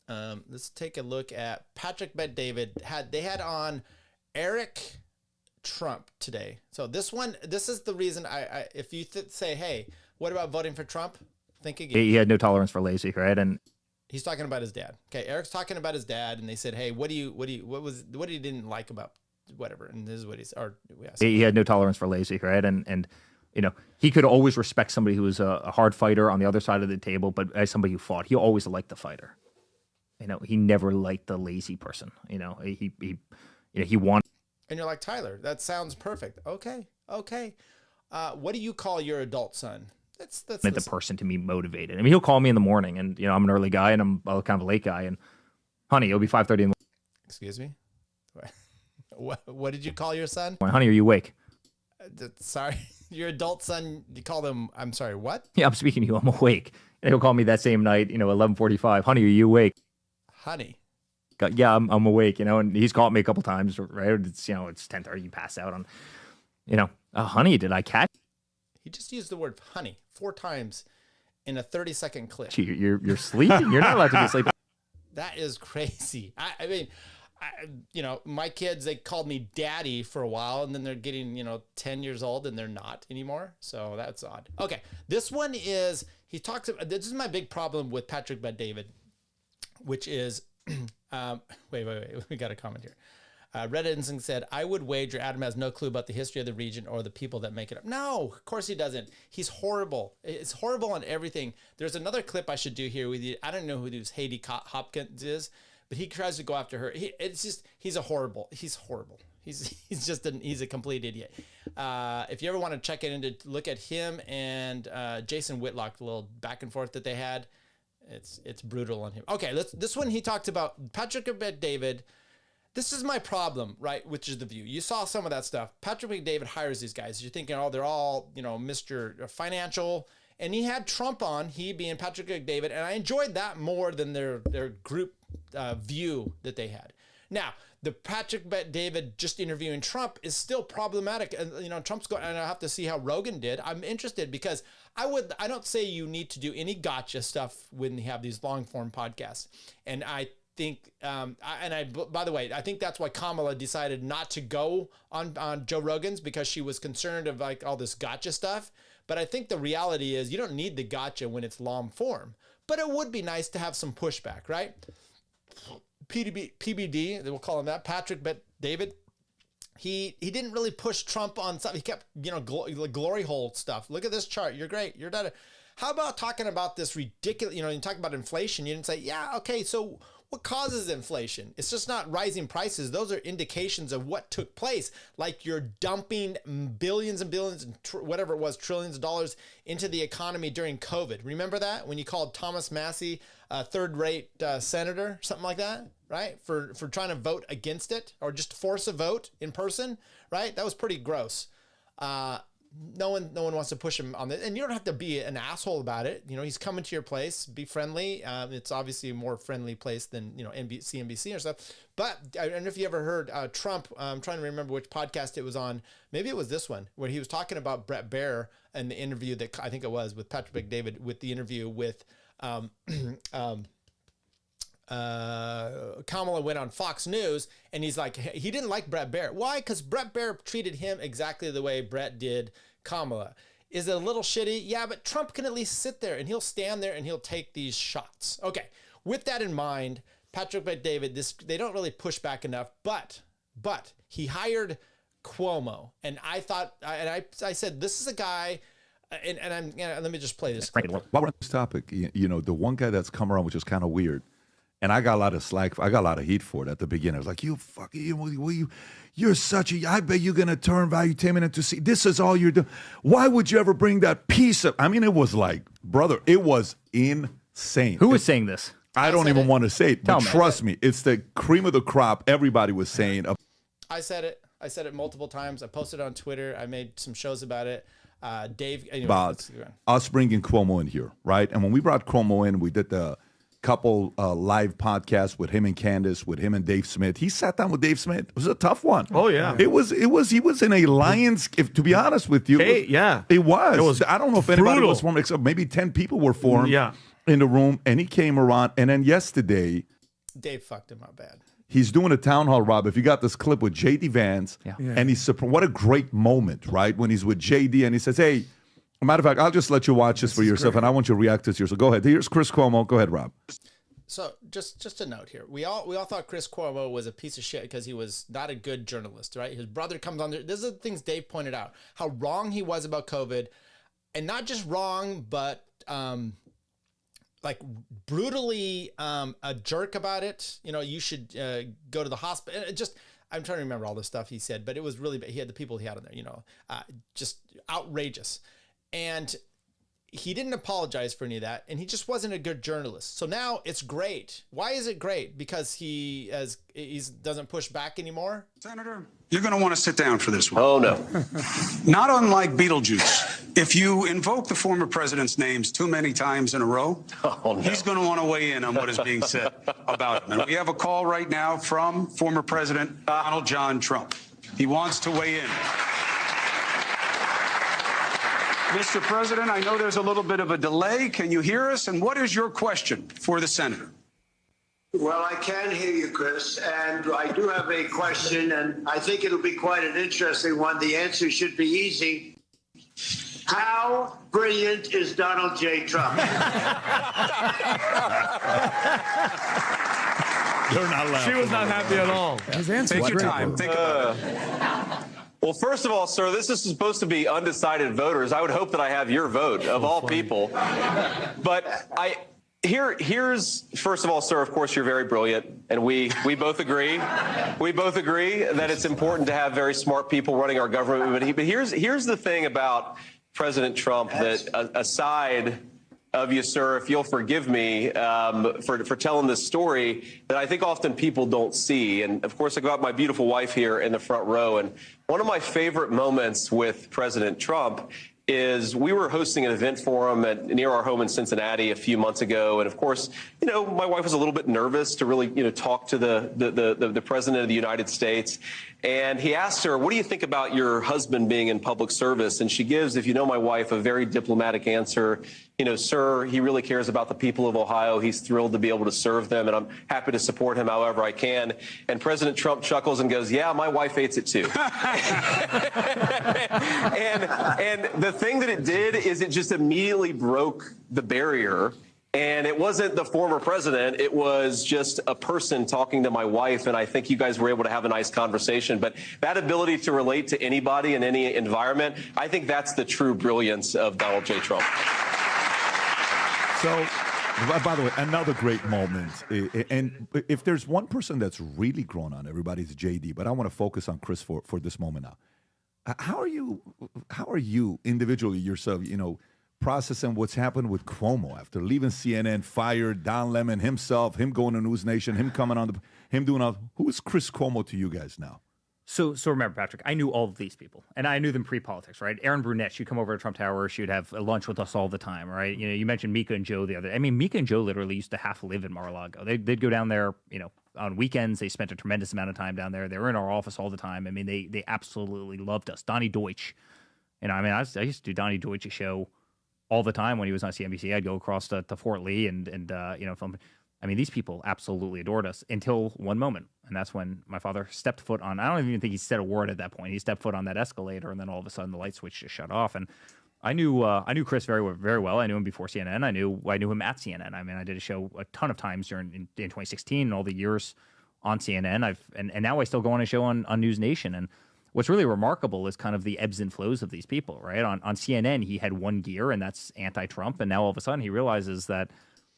Let's take a look at Patrick Bet-David. They had on Eric Trump today. So this is the reason if you say, hey, what about voting for Trump? Think again. He had no tolerance for lazy, right? And he's talking about his dad. Okay, Eric's talking about his dad, and they said, hey, what he didn't like about whatever, and this is what he had no tolerance for lazy, right? And you know, he could always respect somebody who was a hard fighter on the other side of the table, but as somebody who fought, he always liked the fighter. You know, he never liked the lazy person. You know, he wanted. And you're like, Tyler, that sounds perfect. Okay. What do you call your adult son? That's the person to be motivated. I mean, he'll call me in the morning, and you know, I'm an early guy, and I'm kind of a late guy, and honey, it'll be 5:30 in the morning. Excuse me. What did you call your son? Honey, are you awake? Sorry, your adult son. You call them. I'm sorry. What? Yeah, I'm speaking to you. I'm awake. And he'll call me that same night. You know, 11:45. Honey, are you awake? Honey. Yeah, I'm awake. You know, and he's called me a couple times. Right? It's it's 10:30. You pass out on. You know, honey, did I catch? He just used the word honey 4 times in a 30-second clip. You're sleeping. You're not allowed to be sleeping. That is crazy. I mean, my kids, they called me daddy for a while, and then they're getting, 10 years old and they're not anymore. So that's odd. Okay. This one is, this is my big problem with Patrick Bet-David, which is, wait. We got a comment here. Red Ensign said, I would wager Adam has no clue about the history of the region or the people that make it up. No, of course he doesn't. He's horrible. It's horrible on everything. There's another clip I should do here with you. I don't know who this Haiti Hopkins is, but he tries to go after her. He's horrible. He's a complete idiot. If you ever want to check it into, look at him and Jason Whitlock, the little back and forth that they had. It's brutal on him. Okay, this one he talked about Patrick Bet-David. This is my problem, right? Which is The View. You saw some of that stuff. Patrick Bet-David hires these guys. You're thinking, they're all, Mr. Financial. And he had Trump on, he being Patrick Bet-David, and I enjoyed that more than their group view that they had. Now, the Patrick Bet-David just interviewing Trump is still problematic. And, Trump's going, and I'll have to see how Rogan did. I'm interested because I don't say you need to do any gotcha stuff when you have these long form podcasts. And I think, by the way, I think that's why Kamala decided not to go on Joe Rogan's, because she was concerned of like all this gotcha stuff. But I think the reality is you don't need the gotcha when it's long form, but it would be nice to have some pushback, right? PBD, we'll call him that, Patrick Bet-David. He didn't really push Trump on stuff. He kept, glory hole stuff. Look at this chart. You're great. You're not. How about talking about this ridiculous, you talk about inflation. You didn't say, yeah, okay, so what causes inflation? It's just not rising prices. Those are indications of what took place. Like you're dumping billions and billions and whatever it was, trillions of dollars into the economy during COVID. Remember that when you called Thomas Massey a third-rate senator, something like that, right? For trying to vote against it or just force a vote in person, right? That was pretty gross. No one wants to push him on this, and you don't have to be an asshole about it. He's coming to your place, be friendly. It's obviously a more friendly place than, CNBC or stuff. But I don't know if you ever heard Trump. I'm trying to remember which podcast it was on. Maybe it was this one where he was talking about Brett Baer and the interview that I think it was with Patrick Bet-David with the interview with Kamala went on Fox News, and he's like, he didn't like Brett Baer. Why? Because Brett Baer treated him exactly the way Brett did Kamala. Is it a little shitty? Yeah, but Trump can at least sit there and he'll stand there and he'll take these shots. Okay, with that in mind, Patrick Bet-David, they don't really push back enough, but he hired Cuomo, and I thought, and I said, this is a guy. And let me just play this. While we're on this topic, the one guy that's come around, which is kind of weird, and I got a lot of slack. I got a lot of heat for it at the beginning. I was like, you're such a, I bet you're going to turn Valuetainment into, this is all you're doing. Why would you ever bring that piece of, it was like, brother, it was insane. Who was saying this? I don't even want to say it, but trust me, it's the cream of the crop. Everybody was saying. I said it multiple times. I posted it on Twitter. I made some shows about it. Dave, anyway, about us bringing Cuomo in here, right? And when we brought Cuomo in, we did the couple live podcasts with him and Candace, with him and Dave Smith. He sat down with Dave Smith. It was a tough one. Oh yeah, he was in a lion's. To be honest with you, it was. I don't know if anybody was for him, except maybe 10 people were for him. Yeah. In the room, and he came around, and then yesterday, Dave fucked him up bad. He's doing a town hall, Rob. If you got this clip with J.D. Vance, and he's what a great moment, right? When he's with J.D. and he says, "Hey, matter of fact, I'll just let you watch this for yourself, and I want you to react to this yourself." Go ahead. Here's Chris Cuomo. Go ahead, Rob. So just a note here. We all thought Chris Cuomo was a piece of shit because he was not a good journalist, right? His brother comes on there. These are the things Dave pointed out, how wrong he was about COVID, and not just wrong, but like brutally a jerk about it. You should go to the hospital. I'm trying to remember all the stuff he said, but it was really, he had the people he had on there, just outrageous. And he didn't apologize for any of that, and he just wasn't a good journalist. So now it's great. Why is it great? Because he doesn't push back anymore? Senator, you're going to want to sit down for this one. Oh, no. Not unlike Beetlejuice. If you invoke the former president's names too many times in a row, he's going to want to weigh in on what is being said about him. And we have a call right now from former President Donald John Trump. He wants to weigh in. Mr. President, I know there's a little bit of a delay. Can you hear us? And what is your question for the senator? Well, I can hear you, Chris, and I do have a question, and I think it'll be quite an interesting one. The answer should be easy. How brilliant is Donald J. Trump? You're not laughing. She was not happy at all. His answer. Take your great, time. bro. Think about it. Well, first of all, sir, this is supposed to be undecided voters. I would hope that I have your vote, of all people. But here's first of all, sir, of course, you're very brilliant, and we both agree. We both agree that it's important to have very smart people running our government. But here's the thing about President Trump that, aside of you, sir, if you'll forgive me for telling this story, that I think often people don't see. And of course, I got my beautiful wife here in the front row. And one of my favorite moments with President Trump is we were hosting an event for him near our home in Cincinnati a few months ago. And of course, my wife was a little bit nervous to really, talk to the president of the United States. And he asked her, what do you think about your husband being in public service? And she gives, if you know my wife, a very diplomatic answer. Sir, he really cares about the people of Ohio. He's thrilled to be able to serve them, and I'm happy to support him however I can. And President Trump chuckles and goes, yeah, my wife hates it too. and the thing that it did is it just immediately broke the barrier. And it wasn't the former president. It was just a person talking to my wife. And I think you guys were able to have a nice conversation. But that ability to relate to anybody in any environment, I think that's the true brilliance of Donald J. Trump. So, by the way, another great moment. And if there's one person that's really grown on everybody, it's JD. But I want to focus on Chris for this moment now. How are you individually yourself, processing what's happened with Cuomo after leaving CNN, fired Don Lemon himself, him going to News Nation, him coming on him doing all. Who is Chris Cuomo to you guys now? So remember, Patrick, I knew all of these people, and I knew them pre-politics, right? Erin Brunette, she'd come over to Trump Tower, she'd have lunch with us all the time, right? You mentioned Mika and Joe the other day. I mean, Mika and Joe literally used to half live in Mar-a-Lago. They'd go down there, on weekends. They spent a tremendous amount of time down there. They were in our office all the time. I mean, they absolutely loved us. Donnie Deutsch, I used to do Donnie Deutsch's show all the time when he was on CNBC. I'd go across to Fort Lee and film. I mean, these people absolutely adored us until one moment. And that's when my father stepped foot on, I don't even think he said a word at that point. He stepped foot on that escalator, and then all of a sudden the light switch just shut off. And I knew Chris very well. I knew him before CNN. I knew him at CNN. I mean, I did a show a ton of times in 2016 and all the years on CNN. And now I still go on a show on News Nation. And what's really remarkable is kind of the ebbs and flows of these people, right? On CNN, he had one gear, and that's anti-Trump. And now all of a sudden he realizes that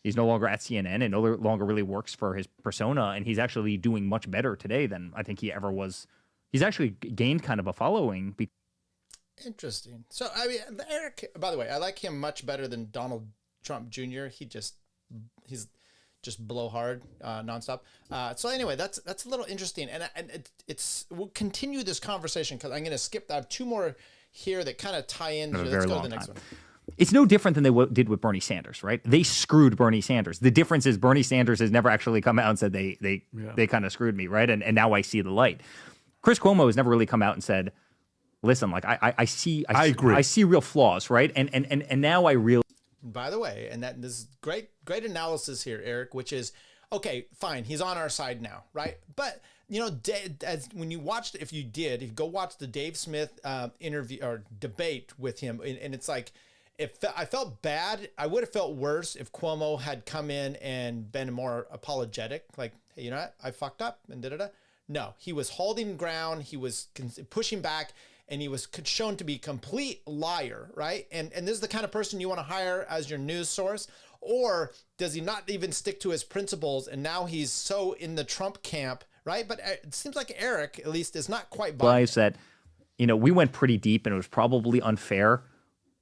he's no longer at CNN and no longer really works for his persona. And he's actually doing much better today than I think he ever was. He's actually gained kind of a following. Interesting. So, I mean, Eric, by the way, I like him much better than Donald Trump Jr. He's just blowhard nonstop. So anyway, that's a little interesting. And we'll continue this conversation because I'm going to skip. I have two more here that kind of tie in. Let's go to the next one. It's no different than they did with Bernie Sanders, right? They screwed Bernie Sanders. The difference is Bernie Sanders has never actually come out and said they kind of screwed me, right? And now I see the light. Chris Cuomo has never really come out and said, listen, like I agree. I see real flaws, right? And now I really. By the way, and this is great analysis here, Eric, which is, okay, fine, he's on our side now, right? But when you watched, if you go watch the Dave Smith interview or debate with him, and it's like, I felt bad. I would have felt worse if Cuomo had come in and been more apologetic, like, hey, you know what, I fucked up and da-da-da. No, he was holding ground. He was pushing back, and he was shown to be a complete liar, right? And this is the kind of person you want to hire as your news source, or does he not even stick to his principles, and now he's so in the Trump camp, right? But it seems like Eric, at least, is not quite buying it. That, we went pretty deep, and it was probably unfair.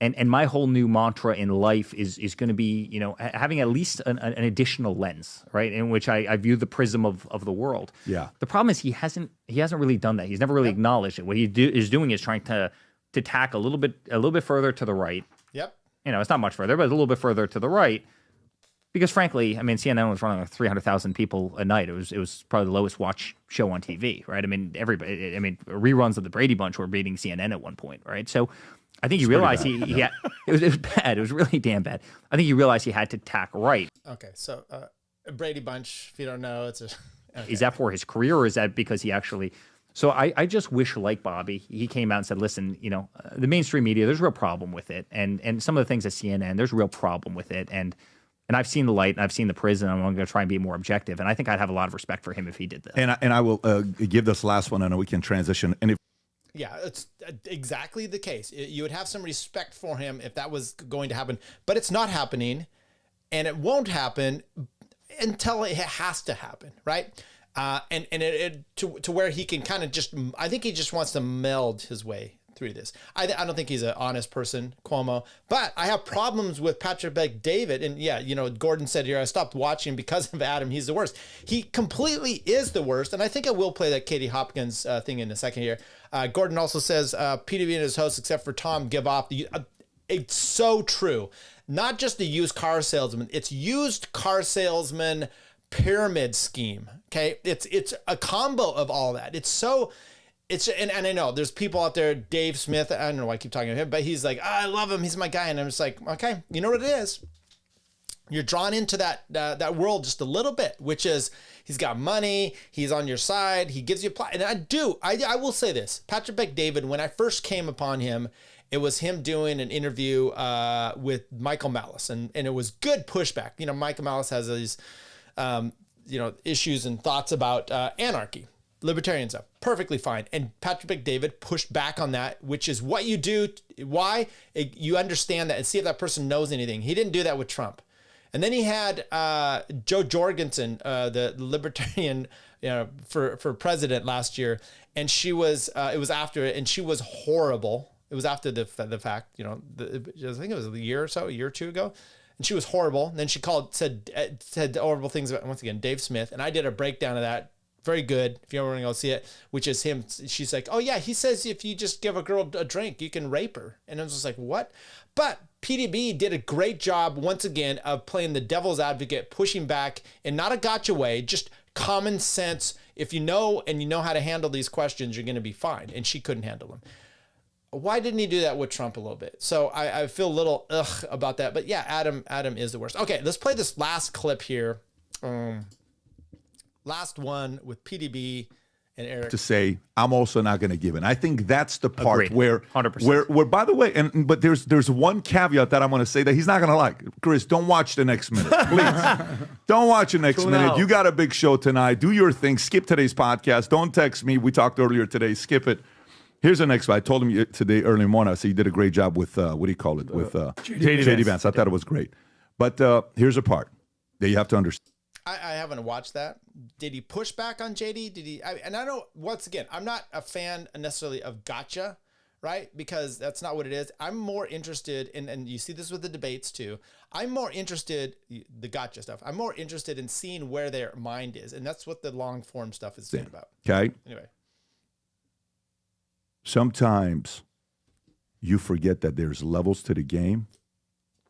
And my whole new mantra in life is going to be, having at least an additional lens, right, in which I view the prism of the world. Yeah. The problem is he hasn't really done that. He's never really acknowledged it. What he is doing is trying to tack a little bit further to the right. Yep. It's not much further, but a little bit further to the right. Because frankly, I mean, CNN was running like 300,000 people a night. It was probably the lowest watch show on TV, right? I mean, reruns of the Brady Bunch were beating CNN at one point, right? So I think he realized it was bad. It was really damn bad. I think he realized he had to tack right. Okay, so Brady Bunch, if you don't know, it's a. Okay. Is that for his career, or is that because he actually? So I just wish, like Bobby, he came out and said, listen, the mainstream media, there's a real problem with it. And some of the things at CNN, there's a real problem with it. And I've seen the light and I've seen the prison. And I'm going to try and be more objective. And I think I'd have a lot of respect for him if he did that. And I will give this last one, and then we can transition. And if Yeah, it's exactly the case. You would have some respect for him if that was going to happen, but it's not happening, and it won't happen until it has to happen, right? And to where he can kind of I think he just wants to meld his way through this. I don't think he's an honest person, Cuomo, but I have problems with Patrick Bet-David. And yeah, Gordon said here, I stopped watching because of Adam. He's the worst. He completely is the worst. And I think I will play that Katie Hopkins thing in a second here. Gordon also says, PDB and his hosts, except for Tom, give off it's so true. Not just the used car salesman, it's used car salesman pyramid scheme. Okay. It's a combo of all that. And I know there's people out there, Dave Smith, I don't know why I keep talking to him, but he's like, I love him. He's my guy. And I'm just like, okay, you know what it is? You're drawn into that world just a little bit, which is he's got money. He's on your side. He gives you and I will say this, Patrick Bet-David, when I first came upon him, it was him doing an interview with Michael Malice, and it was good pushback. Michael Malice has these, issues and thoughts about anarchy. Libertarians are perfectly fine. And Patrick Bet-David pushed back on that, which is what you do. Why? You understand that and see if that person knows anything. He didn't do that with Trump. And then he had Joe Jorgensen, the Libertarian, for president last year. And she was, it was after it, and she was horrible. It was after the fact, I think it was a year or two ago. And she was horrible. And then she said horrible things about, once again, Dave Smith. And I did a breakdown of that. Very good. If you ever want to go see it, which is him. She's like, oh yeah, he says if you just give a girl a drink, you can rape her. And I was just like, what? But PDB did a great job once again of playing the devil's advocate, pushing back in not a gotcha way, just common sense. If you know how to handle these questions, you're going to be fine. And she couldn't handle them. Why didn't he do that with Trump a little bit? So I feel a little about that. But yeah, Adam is the worst. Okay, let's play this last clip here. Last one with PDB and Eric. To say, I'm also not going to give in. I think that's the part Agreed. where 100%. Where, by the way, but there's one caveat that I'm going to say that he's not going to like. Chris, don't watch the next minute, please. Don't watch the next minute. out. You got a big show tonight. Do your thing. Skip today's podcast. Don't text me. We talked earlier today. Skip it. Here's the next one. I told him today early morning. I said you did a great job with what do you call it? With JD Vance. I thought it was great. But here's a part that you have to understand. I haven't watched that. Did he push back on JD? And I know, once again, I'm not a fan necessarily of gotcha, right? Because that's not what it is. I'm more interested in, and you see this with the debates too, I'm more interested, the gotcha stuff, I'm more interested in seeing where their mind is. And that's what the long form stuff is about. Okay. Anyway. Sometimes you forget that there's levels to the game,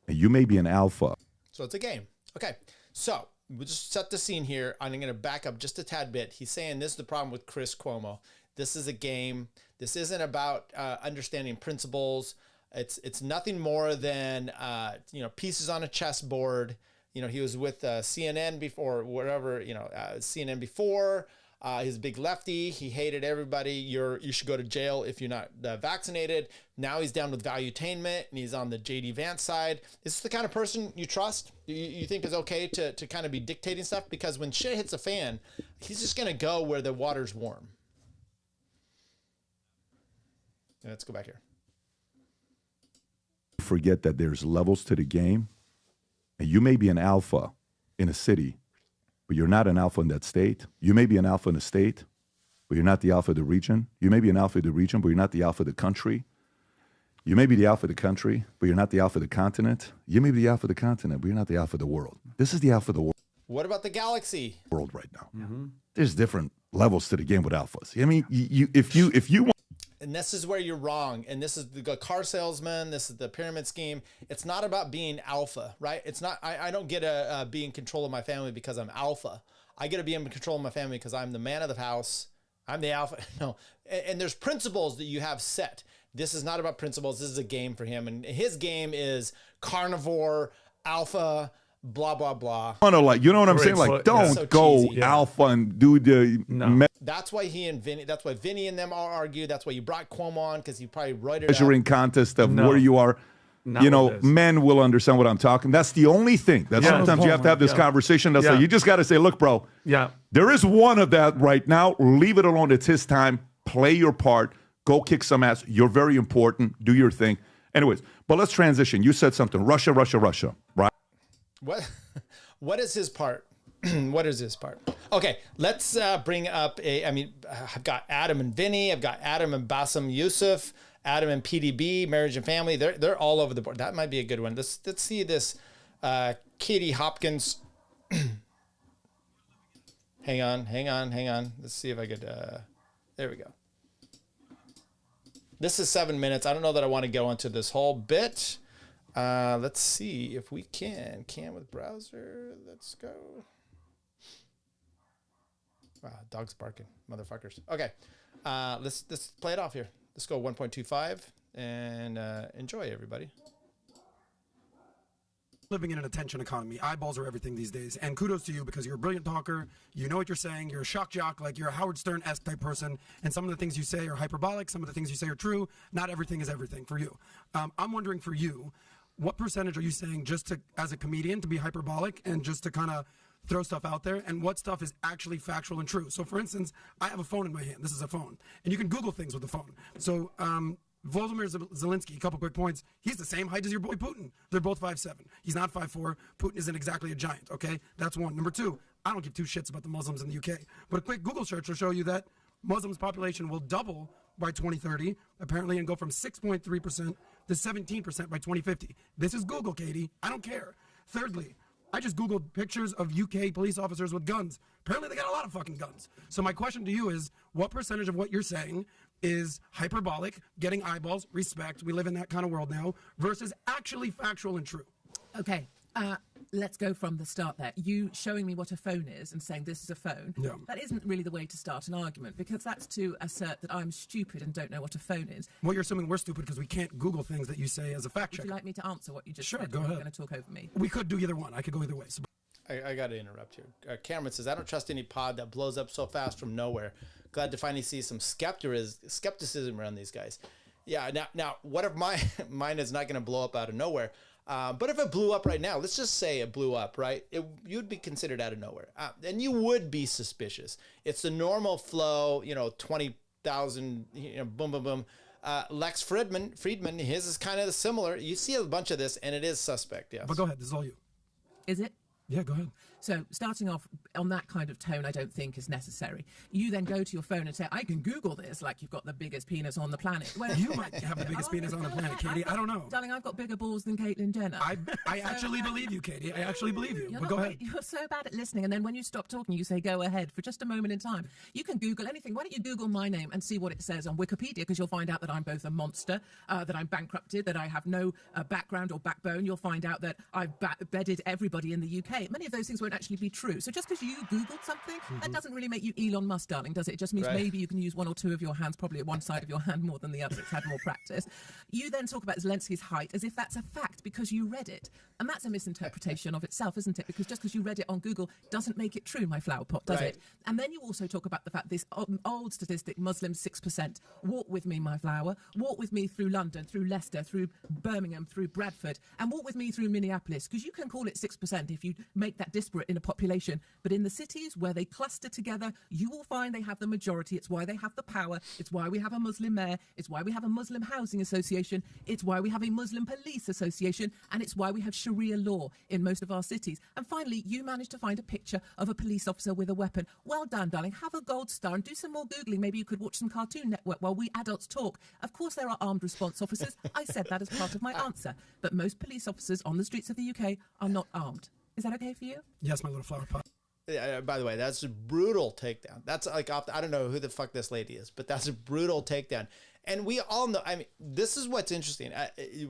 and you may be an alpha. So it's a game. Okay. So we'll just set the scene here. I'm going to back up just a tad bit. He's saying this is the problem with Chris Cuomo. This is a game. This isn't about understanding principles. It's nothing more than pieces on a chessboard. He was with CNN before, whatever. CNN before. He's a big lefty. He hated everybody. You should go to jail if you're not vaccinated. Now he's down with Valuetainment, and he's on the JD Vance side. Is this the kind of person you trust? You think is okay to kind of be dictating stuff? Because when shit hits a fan, he's just going to go where the water's warm. Let's go back here. Forget that there's levels to the game, and you may be an alpha in a city, but you're not an alpha in that state. You may be an alpha in a state, but you're not the alpha of the region. You may be an alpha of the region, but you're not the alpha of the country. You may be the alpha of the country, but you're not the alpha of the continent. You may be the alpha of the continent, but you're not the alpha of the world. This is the alpha of the What about the galaxy? world right now. Mm-hmm. There's different levels to the game with alphas. I mean, if you want. And this is where you're wrong. And this is the car salesman. This is the pyramid scheme. It's not about being alpha, right? It's not, I don't get to be in control of my family because I'm alpha. I get to be in control of my family because I'm the man of the house. I'm the alpha. No. And there's principles that you have set. This is not about principles. This is a game for him. And his game is carnivore, alpha, blah blah blah. You know what I'm saying? Like, don't So go cheesy. alpha and do the That's why that's why Vinny and them all argue. That's why you brought Cuomo on, because he probably wrote it measuring up. contest of where you are. You know, men will understand what I'm talking. That's the only thing. That sometimes you have to have this conversation. That's like, you just got to say, look, bro, there is one of that right now. Leave it alone. It's his time. Play your part. Go kick some ass. You're very important. Do your thing. Anyways, but let's transition. You said something. Russia, right? What is his part? What is his part? Okay, let's bring up I've got Adam and Vinny. I've got Adam and Bassem Youssef. Adam and PDB, Marriage and Family. They're all over the board. That might be a good one. Let's see this. Katie Hopkins. Hang on. Let's see if I could. There we go. This is 7 minutes. I don't know that I want to go into this whole bit. Let's see if we can. With browser. Let's go. Wow, dog's barking, motherfuckers. Okay, let's play it off here. Let's go 1.25 and enjoy, everybody. Living in an attention economy. Eyeballs are everything these days. And kudos to you, because you're a brilliant talker. You know what you're saying. You're a shock jock. Like, you're a Howard Stern-esque type person. And some of the things you say are hyperbolic. Some of the things you say are true. Not everything is everything for you. I'm wondering, for you, what percentage are you saying just to, as a comedian, to be hyperbolic and just to kind of throw stuff out there, and what stuff is actually factual and true? So, for instance, I have a phone in my hand. This is a phone. And you can Google things with the phone. So, Volodymyr Zelensky, a couple quick points. He's the same height as your boy Putin. They're both 5'7". He's not 5'4". Putin isn't exactly a giant, okay? That's one. Number two, I don't give two shits about the Muslims in the UK. But a quick Google search will show you that Muslims' population will double by 2030, apparently, and go from 6.3% to 17% by 2050. This is Google, Katie. I don't care. Thirdly, I just Googled pictures of UK police officers with guns. Apparently, they got a lot of fucking guns. So my question to you is, what percentage of what you're saying is hyperbolic, getting eyeballs, respect, we live in that kind of world now, versus actually factual and true? Okay, let's go from the start there. You showing me what a phone is and saying this is a phone, that isn't really the way to start an argument, because that's to assert that I'm stupid and don't know what a phone is. Well, you're assuming we're stupid because we can't Google things that you say as a fact checker. Would you like me to answer what you just said? Sure, go ahead. You're going to talk over me. We could do either one. I could go either way. So I got to interrupt here. Cameron says, I don't trust any pod that blows up so fast from nowhere. Glad to finally see some skepticism around these guys. Yeah, now what if mine is not going to blow up out of nowhere? But if it blew up right now, let's just say it blew up, right? You'd be considered out of nowhere. And you would be suspicious. It's the normal flow, 20,000, boom, boom, boom. Lex Friedman, his is kind of similar. You see a bunch of this, and it is suspect, yes. But go ahead, this is all you. Is it? Yeah, go ahead. So starting off on that kind of tone, I don't think is necessary. You then go to your phone and say, I can Google this, like you've got the biggest penis on the planet. Well, you might have the biggest penis on the planet, Katie. I don't know. Darling, I've got bigger balls than Caitlyn Jenner. I actually believe you, Katie. I actually believe you. But go ahead. You're so bad at listening, and then when you stop talking, you say, go ahead for just a moment in time. You can Google anything. Why don't you Google my name and see what it says on Wikipedia, because you'll find out that I'm both a monster, that I'm bankrupted, that I have no background or backbone. You'll find out that I've bedded everybody in the UK. Many of those things won't actually be true. So just because you Googled something, that doesn't really make you Elon Musk, darling, does it? It just means maybe you can use one or two of your hands, probably at one side of your hand more than the other. It's had more practice. You then talk about Zelensky's height as if that's a fact because you read it. And that's a misinterpretation of itself, isn't it? Because just because you read it on Google doesn't make it true, my flower pot, does it? And then you also talk about the fact this old statistic, Muslims 6%. Walk with me, my flower. Walk with me through London, through Leicester, through Birmingham, through Bradford, and walk with me through Minneapolis, because you can call it 6% if you make that disparate in a population. But in the cities where they cluster together, you will find they have the majority. It's why they have the power. It's why we have a Muslim mayor. It's why we have a Muslim housing association. It's why we have a Muslim police association. And it's why we have Sharia law in most of our cities. And finally, you managed to find a picture of a police officer with a weapon. Well done, darling. Have a gold star and do some more Googling. Maybe you could watch some Cartoon Network while we adults talk. Of course, there are armed response officers. I said that as part of my answer. But most police officers on the streets of the UK are not armed. Is that okay for you? Yes, my little flower pot. Yeah, by the way, that's a brutal takedown. That's like, I don't know who the fuck this lady is, but that's a brutal takedown. And we all know, I mean, this is what's interesting.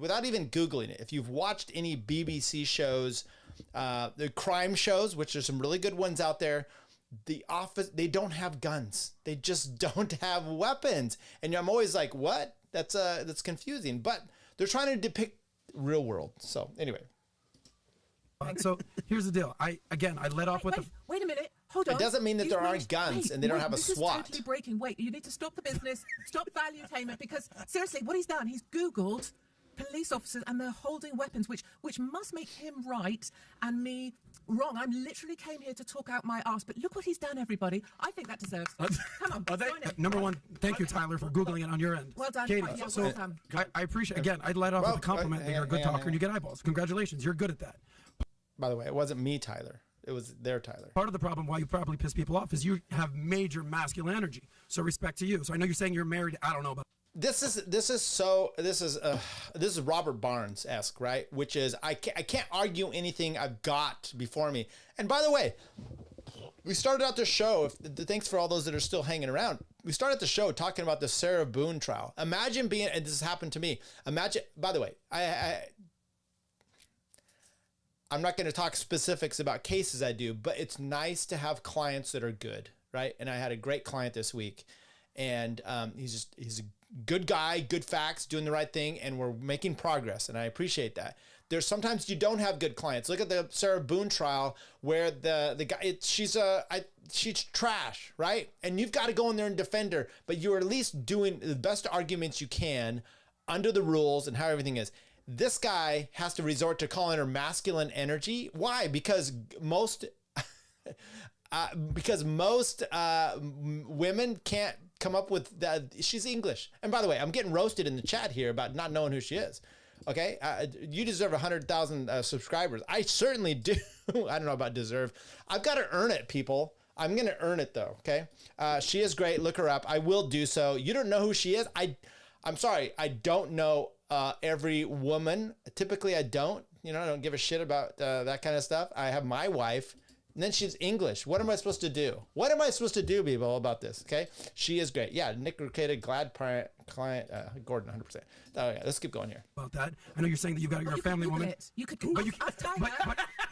Without even Googling it, if you've watched any BBC shows, the crime shows, which there's some really good ones out there, The Office, they don't have guns. They just don't have weapons. And I'm always like, what? That's confusing. But they're trying to depict real world. So anyway. So here's the deal. I led off with Wait a minute. Hold on. It doesn't mean that there aren't Wait, guns and they don't have a this SWAT. This is totally breaking. Wait, you need to stop the business. Stop Valuetainment, because seriously, what he's done, he's Googled police officers and they're holding weapons, which must make him right and me wrong. I literally came here to talk out my ass, but look what he's done, everybody. I think that deserves. Come on. Join it. Number one, thank you, Tyler, for Googling it on your end. Well done. Katie. Yeah, So well done. I appreciate, again, I led off with a compliment that you're a good talker and you get eyeballs. Congratulations. You're good at that. By the way, it wasn't me, Tyler. It was their Tyler. Part of the problem why you probably piss people off is you have major masculine energy. So respect to you. So I know you're saying you're married. I don't know about. This is Robert Barnes-esque, right? Which is I can't argue anything I've got before me. And by the way, we started out the show. Thanks for all those that are still hanging around. We started the show talking about the Sarah Boon trial. Imagine being, and this has happened to me. Imagine. By the way, I'm not going to talk specifics about cases I do, but it's nice to have clients that are good, right? And I had a great client this week, and he's a good guy, good facts, doing the right thing, and we're making progress, and I appreciate that. There's sometimes you don't have good clients. Look at the Sarah Boon trial where the guy, she's trash, right? And you've got to go in there and defend her, but you're at least doing the best arguments you can under the rules and how everything is. This guy has to resort to calling her masculine energy. Why? Because most women can't come up with that. She's English. And by the way, I'm getting roasted in the chat here about not knowing who she is. Okay, you deserve 100,000 subscribers. I certainly do. I don't know about deserve. I've got to earn it, people. I'm going to earn it though. Okay, she is great. Look her up. I will do so. You don't know who she is. I'm sorry. I don't know every woman. Typically, I don't. I don't give a shit about that kind of stuff. I have my wife. And then she's English. What am I supposed to do? What am I supposed to do, people, about this? Okay, she is great. Yeah, Nick Ricated, glad client, Gordon, 100%. Okay, let's keep going here. About that, I know you're saying that you're a family woman. You could.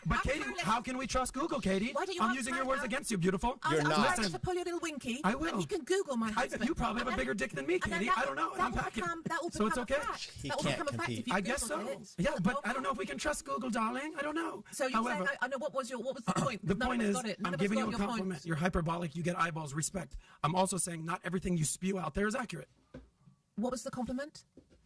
But Katie, how can we trust Google, Katie? I'm using your words against you, beautiful. You're not. To pull your little winky. I will. And you can Google my husband. You probably have a bigger dick than me, Katie. I don't know. I'm packing. So it's okay. He can't compete. I guess so. Yeah, but I don't know if we can trust Google, darling. I don't know. So you say, I know what was the point? The point is, I'm giving you a compliment. You're hyperbolic. You get eyeballs. Respect. I'm also saying not everything you spew out there is accurate. What was the compliment?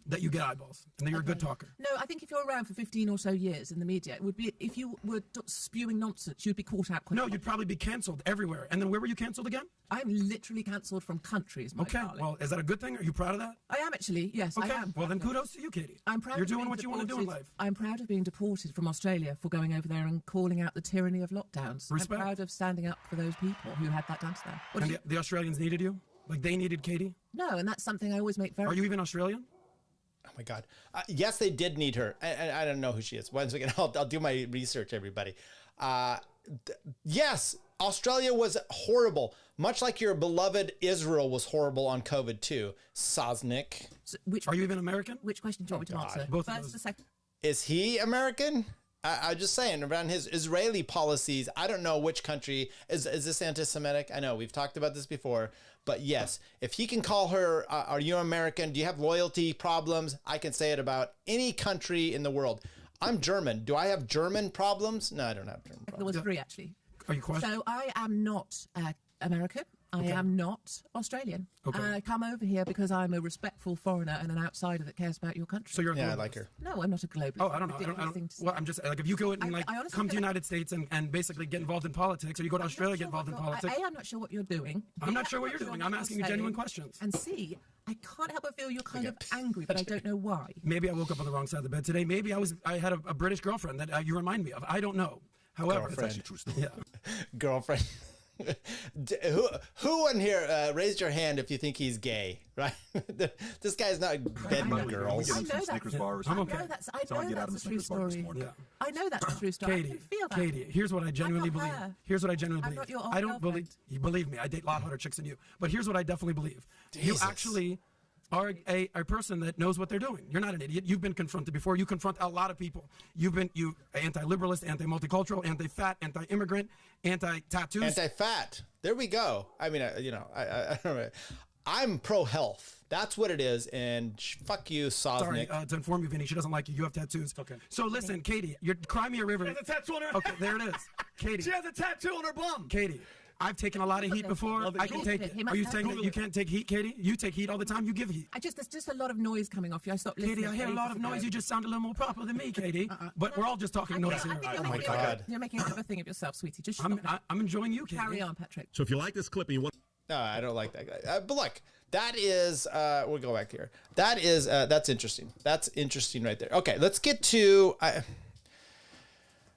That you get eyeballs and that you're a good talker. No, I think if you're around for 15 or so years in the media, it would be, if you were spewing nonsense, you'd be caught out quickly. No, you'd probably be cancelled everywhere. And then where were you cancelled again? I'm literally cancelled from countries, my darling. Well, is that a good thing? Are you proud of that? I am actually, yes, okay. I am. Well, then kudos to you, Katie. I'm proud. You're doing what you want to do in life. I'm proud of being deported from Australia for going over there and calling out the tyranny of lockdowns. Respect. I'm proud of standing up for those people who had that done to them. And the Australians needed you? Like they needed Katie? No, and that's something I always make very... Are you even Australian? Oh my God. Yes, they did need her. I don't know who she is. Once again, I'll do my research, everybody. Yes, Australia was horrible. Much like your beloved Israel was horrible on COVID too. Sosnick. So are you even American? Which question do you want me to answer? Both First or second? Is he American? I'm just saying, around his Israeli policies, I don't know which country. Is this anti-Semitic? I know, we've talked about this before. But yes, if he can call her, are you American? Do you have loyalty problems? I can say it about any country in the world. I'm German. Do I have German problems? No, I don't have German problems. There was 3, actually. Are you questioning? So I am not American. I am not Australian. Okay. I come over here because I'm a respectful foreigner and an outsider that cares about your country. So you're a I like her. No, I'm not a globalist. Oh, I don't know. Well, I'm just like, if you go and come to the United States and basically get involved in politics, or you go to Australia, get involved in politics. I'm not sure what you're doing. I'm not sure what you're doing. I'm asking you genuine questions. And C, I can't help but feel you're kind of angry, but I don't know why. Maybe I woke up on the wrong side of the bed today. Maybe I had a British girlfriend that you remind me of. I don't know. However, it's actually true story. Yeah. Girlfriend. Who in here raised your hand if you think he's gay, right? This guy's not bedding girls. I know that. I'm okay. I know that's a true story. Yeah. I know that's a true story. Katie, I can feel that. Katie, here's what I genuinely believe. I'm not your old I don't girlfriend. believe me. I date a lot hotter chicks than you. But here's what I definitely believe. You actually are a person that knows what they're doing. You're not an idiot. You've been confronted before. You confront a lot of people. You anti-liberalist, anti-multicultural, anti-fat, anti-immigrant, anti-tattoos. Anti-fat. There we go. I mean, I don't know. I'm pro-health. That's what it is. And fuck you, Sosnick. Sorry, to inform you, Vinny, she doesn't like you. You have tattoos. Okay. So listen, Katie, you're Cry Me a River. She has a tattoo on her. Okay, there it is. Katie. She has a tattoo on her bum. Katie, I've taken a lot of heat before. I can take it. Are you saying that you can't take heat, Katie? You take heat all the time. You give heat. There's just a lot of noise coming off you. I stopped listening. Katie, I hear a lot of noise. You just sound a little more proper than me, Katie. But we're all just talking noise here. Oh my God. You're making a bit of a thing of yourself, sweetie. Just I'm enjoying you, Katie. carry on, Patrick. So if you like this clip and you want... No, I don't like that guy. But look, that is, we'll go back here. That is, that's interesting. That's interesting right there. Okay, let's get to,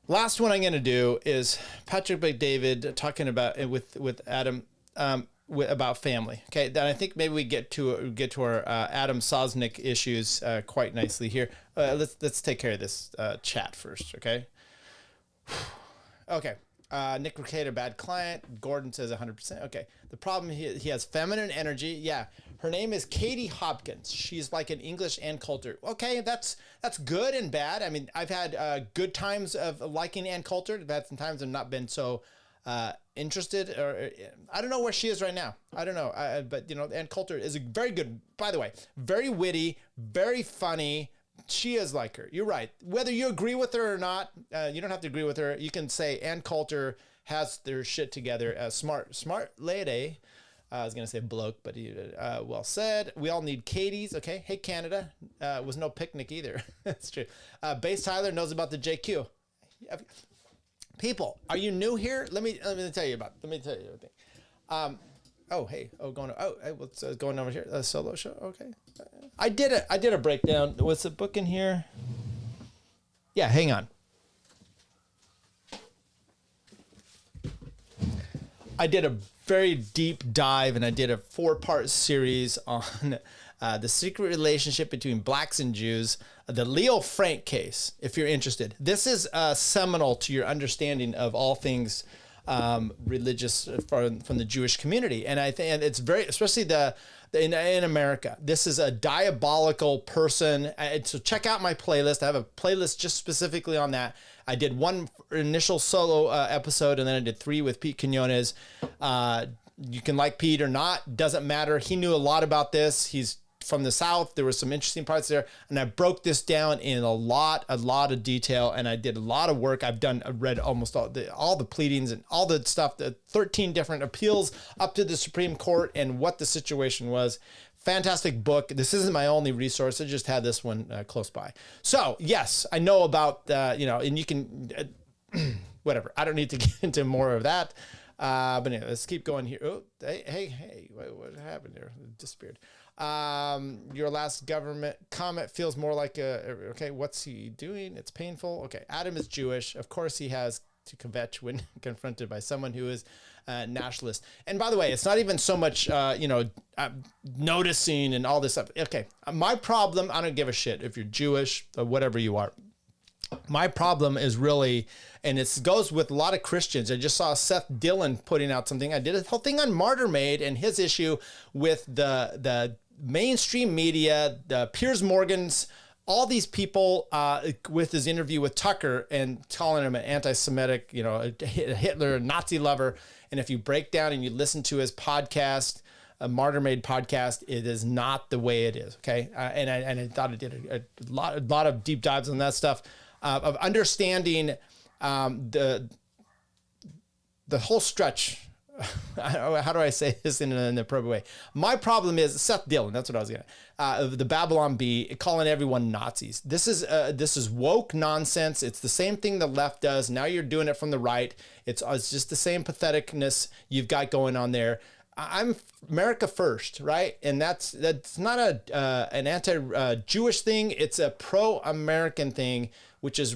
last one I'm going to do is Patrick McDavid talking about, with Adam, about family. Okay, then I think maybe we get to our Adam Sosnick issues quite nicely here. Let's take care of this chat first, okay? Okay. Nick Ricada, bad client. Gordon says 100%. Okay. The problem, he has feminine energy. Yeah. Her name is Katie Hopkins. She's like an English Ann Coulter. Okay. That's good and bad. I mean, I've had good times of liking Ann Coulter. I've had some times I've not been so interested, or I don't know where she is right now. I don't know. But you know, Ann Coulter is a very good, by the way, very witty, very funny. She is like her. You're right. Whether you agree with her or not, you don't have to agree with her. You can say Ann Coulter has their shit together. Smart lady. I was going to say bloke, but well said. We all need Katie's. Okay. Hey, Canada. Was no picnic either. That's true. Base Tyler knows about the JQ. People, are you new here? Let me tell you everything. What's going over here? A solo show. Okay. I did a breakdown. What's the book in here? Yeah, hang on. I did a very deep dive, and I did a 4-part series on the secret relationship between blacks and Jews, the Leo Frank case, if you're interested. This is seminal to your understanding of all things religious from the Jewish community. And I think it's very, especially in America, this is a diabolical person. So check out my playlist. I have a playlist just specifically on that. I did one initial solo episode, and then I did 3 with Pete Quinones. You can like Pete or not, doesn't matter. He knew a lot about this. He's from the South. There were some interesting parts there, and I broke this down in a lot of detail, and I did a lot of work. I've read almost all the pleadings and all the stuff, the 13 different appeals up to the Supreme Court and what the situation was. Fantastic book. This isn't my only resource. I just had this one close by. So yes, I know about, and you can, whatever. I don't need to get into more of that. But anyway, let's keep going here. Oh, hey, what happened there? It disappeared. Your last government comment feels more like okay, what's he doing? It's painful. Okay, Adam is Jewish. Of course he has to kvetch when confronted by someone who is nationalist. And by the way, it's not even so much, noticing and all this stuff. Okay, my problem, I don't give a shit if you're Jewish or whatever you are. My problem is really, and it goes with a lot of Christians. I just saw Seth Dillon putting out something. I did a whole thing on Martyr Made and his issue with the mainstream media, the Piers Morgans, all these people with his interview with Tucker and calling him an anti-Semitic, a Hitler, a Nazi lover. And if you break down and you listen to his podcast, a Martyr Made podcast, it is not the way it is. Okay. And I thought it did a lot of deep dives on that stuff. Of understanding the whole stretch. How do I say this in an appropriate way? My problem is Seth Dillon. That's what I was going to. The Babylon Bee calling everyone Nazis. This is woke nonsense. It's the same thing the left does. Now you're doing it from the right. It's just the same patheticness you've got going on there. I'm America first, right? And that's not an anti-Jewish thing. It's a pro-American thing, which is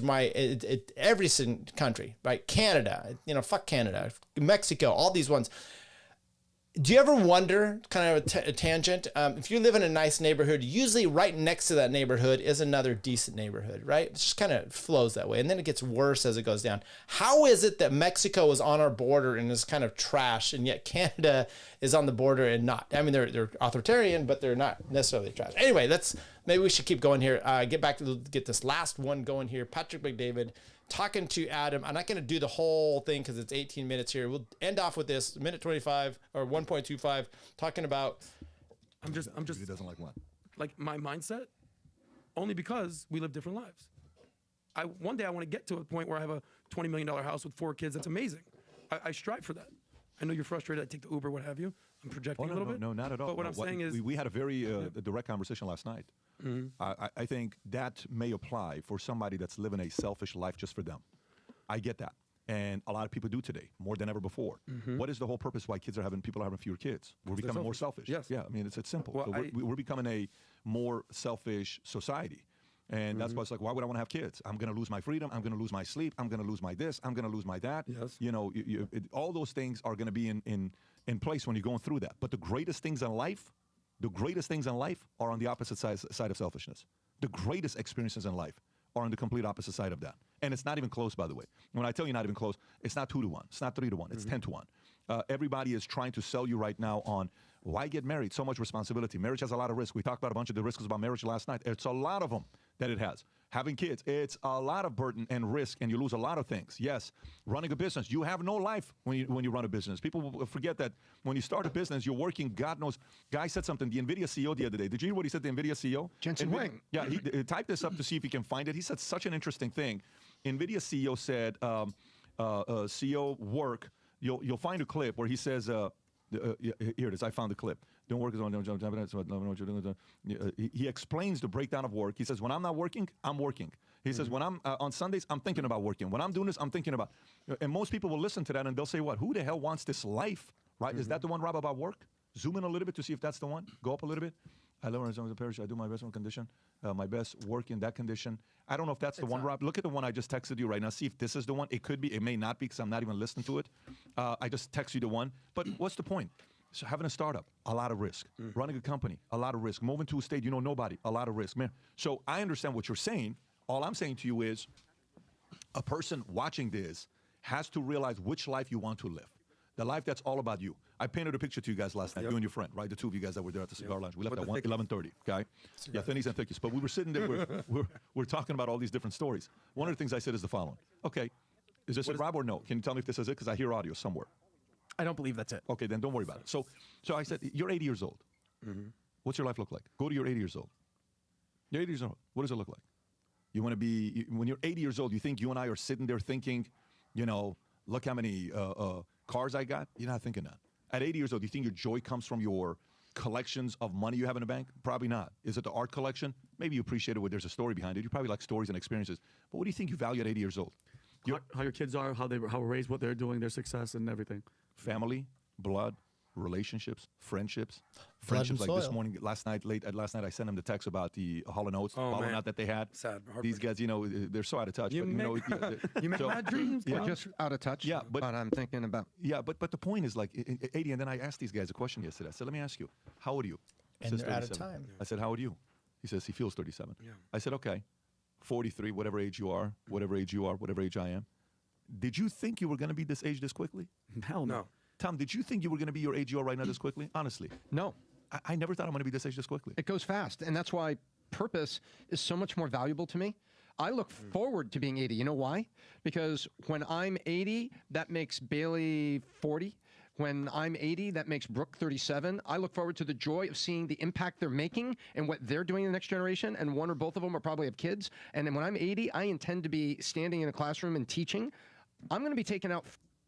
every country, right? Canada, fuck Canada, Mexico, all these ones. Do you ever wonder, kind of a tangent, if you live in a nice neighborhood, usually right next to that neighborhood is another decent neighborhood, right? It just kind of flows that way. And then it gets worse as it goes down. How is it that Mexico is on our border and is kind of trash, and yet Canada is on the border and not? I mean, they're authoritarian, but they're not necessarily trash. Anyway, maybe we should keep going here. Get this last one going here. Patrick McDavid talking to Adam. I'm not going to do the whole thing because it's 18 minutes here. We'll end off with this minute 25 or 1.25 talking about I'm just. He doesn't like what? Like my mindset, only because we live different lives. One day I want to get to a point where I have a $20 million house with 4 kids. That's amazing. I strive for that. I know you're frustrated. I take the Uber, what have you. I'm projecting a little bit. No, not at all. But what I'm saying is, we had a very direct conversation last night. I think that may apply for somebody that's living a selfish life just for them. I get that. And a lot of people do today, more than ever before. What is the whole purpose why people are having fewer kids? We're becoming more selfish. Yes. Yeah, I mean, it's simple. Well, So we're becoming a more selfish society. And that's why it's like, why would I want to have kids? I'm going to lose my freedom. I'm going to lose my sleep. I'm going to lose my this. I'm going to lose my that. Yes. You know, all those things are going to be in place when you're going through that. But the greatest things in life are on the opposite side of selfishness. The greatest experiences in life are on the complete opposite side of that. And it's not even close, by the way. When I tell you not even close, it's not 2-to-1. It's not 3-to-1. It's 10-to-1. Everybody is trying to sell you right now on why get married? So much responsibility. Marriage has a lot of risk. We talked about a bunch of the risks about marriage last night. It's a lot of them that it has. Having kids, it's a lot of burden and risk, and you lose a lot of things. Yes, running a business, you have no life when you run a business. People forget that when you start a business, you're working, God knows. Guy said something, the NVIDIA CEO the other day. Did you hear what he said, the NVIDIA CEO? Jensen Huang. Yeah, he typed this up to see if he can find it. He said such an interesting thing. NVIDIA CEO said, CEO work, you'll find a clip where he says, here it is. I found the clip. Don't work as on. He explains the breakdown of work. He says, when I'm not working, I'm working. He says, when I'm on Sundays, I'm thinking about working. When I'm doing this, I'm thinking about. And most people will listen to that and they'll say, what? Who the hell wants this life? Right? Is that the one, Rob, about work? Zoom in a little bit to see if that's the one. Go up a little bit. I live in a parish. I do my best in condition. My best work in that condition. I don't know if that's the one, Rob. Look at the one I just texted you right now. See if this is the one. It could be. It may not be because I'm not even listening to it. I just text you the one. But what's the point? So having a startup, a lot of risk. Running a company, a lot of risk. Moving to a state you know nobody, a lot of risk. Man. So I understand what you're saying. All I'm saying to you is a person watching this has to realize which life you want to live. The life that's all about you. I painted a picture to you guys last night, you and your friend, right? The two of you guys that were there at the cigar lounge. We left at 11:30, okay? Yeah, thinnies and thickies. But we were sitting there, we're talking about all these different stories. One of the things I said is the following. Okay, is this it, Rob, or no? Can you tell me if this is it? Because I hear audio somewhere. I don't believe that's it. Okay, then don't worry about it. So I said, you're 80 years old. What's your life look like? Go to your 80 years old. You're 80 years old. What does it look like? You want to be, when you're 80 years old, you think you and I are sitting there thinking, you know, look how many cars I got? You're not thinking that. At 80 years old, do you think your joy comes from your collections of money you have in the bank? Probably not. Is it the art collection? Maybe you appreciate it when there's a story behind it. You probably like stories and experiences. But what do you think you value at 80 years old? How your kids are, how were raised, what they're doing, their success and everything. Family, blood, relationships, friendships. Blood and Friendships like soil. this morning, last night, I sent him the text about the Hall & Oates, falling man. out that they had. Sad. These guys, you know, they're so out of touch. You but, make- you know, you make bad dreams, Yeah. bro. Just out of touch. Yeah, but I'm thinking about. Yeah, but the point is like 80, and then I asked these guys a question yesterday. I said, let me ask you, how old are you? He And says they're out of 37. time. I said, how old are you? He says he feels 37. Yeah. I said, okay, 43, whatever age you are, whatever age you are, whatever age I am. Did you think you were going to be this age this quickly? Hell no. Tom, did you think you were going to be your age you are right now this quickly? Honestly. No. I never thought I'm going to be this age this quickly. It goes fast, and that's why purpose is so much more valuable to me. I look forward to being 80. You know why? Because when I'm 80, that makes Bailey 40. When I'm 80, that makes Brooke 37. I look forward to the joy of seeing the impact they're making and what they're doing in the next generation, and one or both of them will probably have kids. And then when I'm 80, I intend to be standing in a classroom and teaching. I'm going to be taken out.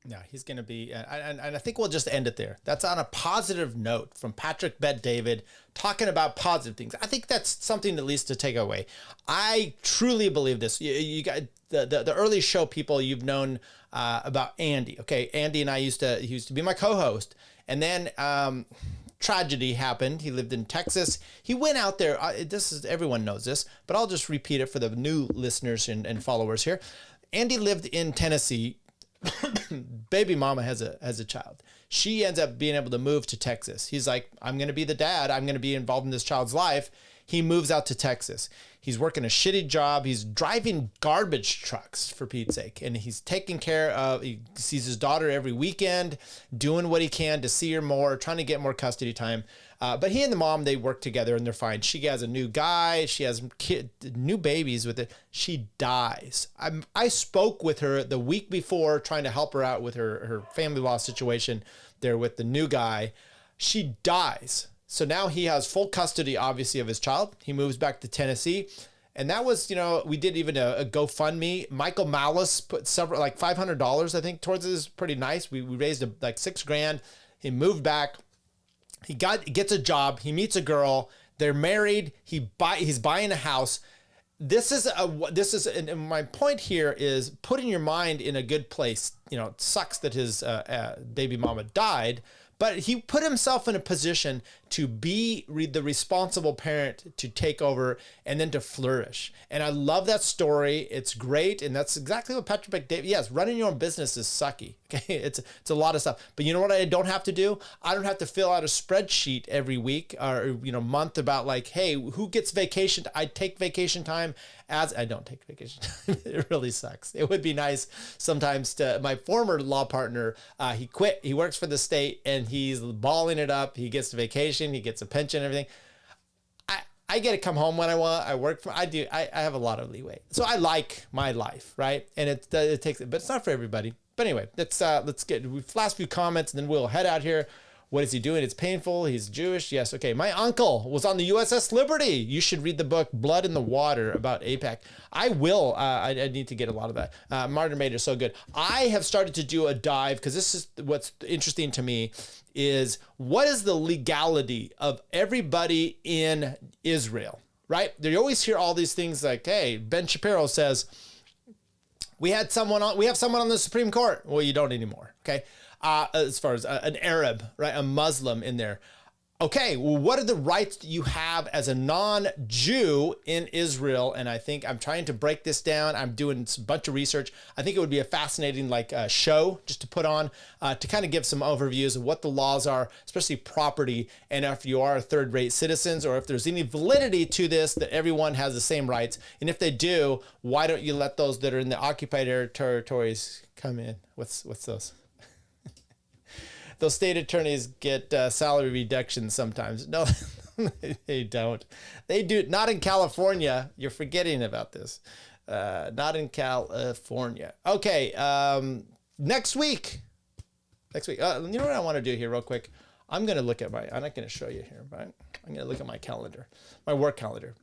Yeah, he's going to be, and I think we'll just end it there. That's on a positive note from Patrick Bet-David, talking about positive things. I think that's something at least to take away. I truly believe this. You got the early show people you've known about Andy. Okay, Andy and I he used to be my co-host, and then tragedy happened. He lived in Texas. He went out there. Everyone knows this, but I'll just repeat it for the new listeners and followers here. Andy lived in Tennessee. Baby mama has a child. She ends up being able to move to Texas. He's like, I'm going to be the dad. I'm going to be involved in this child's life. He moves out to Texas. He's working a shitty job. He's driving garbage trucks, for Pete's sake. And he's taking care of, he sees his daughter every weekend, doing what he can to see her more, trying to get more custody time. But he and the mom, they work together and they're fine. She has a new guy. She has new babies with it. She dies. I spoke with her the week before trying to help her out with her family law situation there with the new guy. She dies. So now he has full custody, obviously, of his child. He moves back to Tennessee. And that was, we did even a GoFundMe. Michael Malice put several, like $500, I think, towards it. Is pretty nice. We raised like $6,000. He moved back. He gets a job. He meets a girl. They're married. He's buying a house. And my point here is putting your mind in a good place. It sucks that his baby mama died, but he put himself in a position to be the responsible parent, to take over and then to flourish. And I love that story. It's great. And that's exactly what Patrick McDavid, yes, running your own business is sucky. Okay. It's a lot of stuff, but you know what I don't have to do? I don't have to fill out a spreadsheet every week or, month about like, hey, who gets vacation? I take vacation time I don't take vacation time. It really sucks. It would be nice sometimes my former law partner, he quit. He works for the state and he's balling it up. He gets vacation. He gets a pension, everything. I get to come home when I want. I have a lot of leeway. So I like my life, right? And it takes it, but it's not for everybody. But anyway, let's get last few comments and then we'll head out here. What is he doing? It's painful. He's Jewish. Yes. Okay. My uncle was on the USS Liberty. You should read the book Blood in the Water about AIPAC. I will. I need to get a lot of that. Martin made it so good. I have started to do a dive because this is what's interesting to me is what is the legality of everybody in Israel, right? You always hear all these things like, hey, Ben Shapiro says, we have someone on the Supreme Court. Well, you don't anymore. Okay. As far as an Arab, right? A Muslim in there. Okay, well, what are the rights you have as a non-Jew in Israel? And I think I'm trying to break this down. I'm doing a bunch of research. I think it would be a fascinating show just to put on to kind of give some overviews of what the laws are, especially property, and if you are third-rate citizens or if there's any validity to this that everyone has the same rights. And if they do, why don't you let those that are in the occupied territories come in? What's those? Those state attorneys get salary reductions sometimes. No, they don't. They do. Not in California. You're forgetting about this. Not in California. Okay. Next week. You know what I want to do here real quick? I'm going to look at I'm not going to show you here, but I'm going to look at my calendar, my work calendar.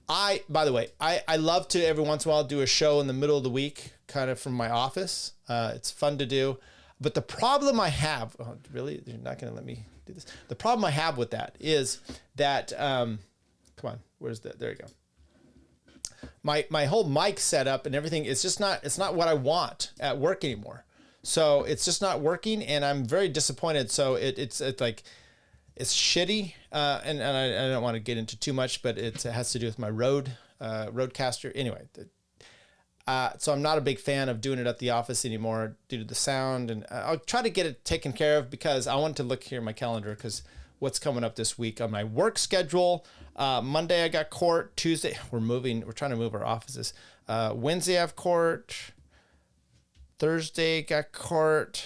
By the way, I love to every once in a while do a show in the middle of the week, kind of from my office. It's fun to do. But the problem I have, really, you're not going to let me do this. The problem I have with that is that, come on, where's that? There you go. My whole mic setup and everything is just it's not what I want at work anymore. So it's just not working and I'm very disappointed. So it's like, it's shitty. And I don't want to get into too much, but it has to do with my Rodecaster. Anyway, so I'm not a big fan of doing it at the office anymore due to the sound, and I'll try to get it taken care of because I want to look here in my calendar because what's coming up this week on my work schedule. Monday I got court. Tuesday we're trying to move our offices. Wednesday I have court. Thursday got court.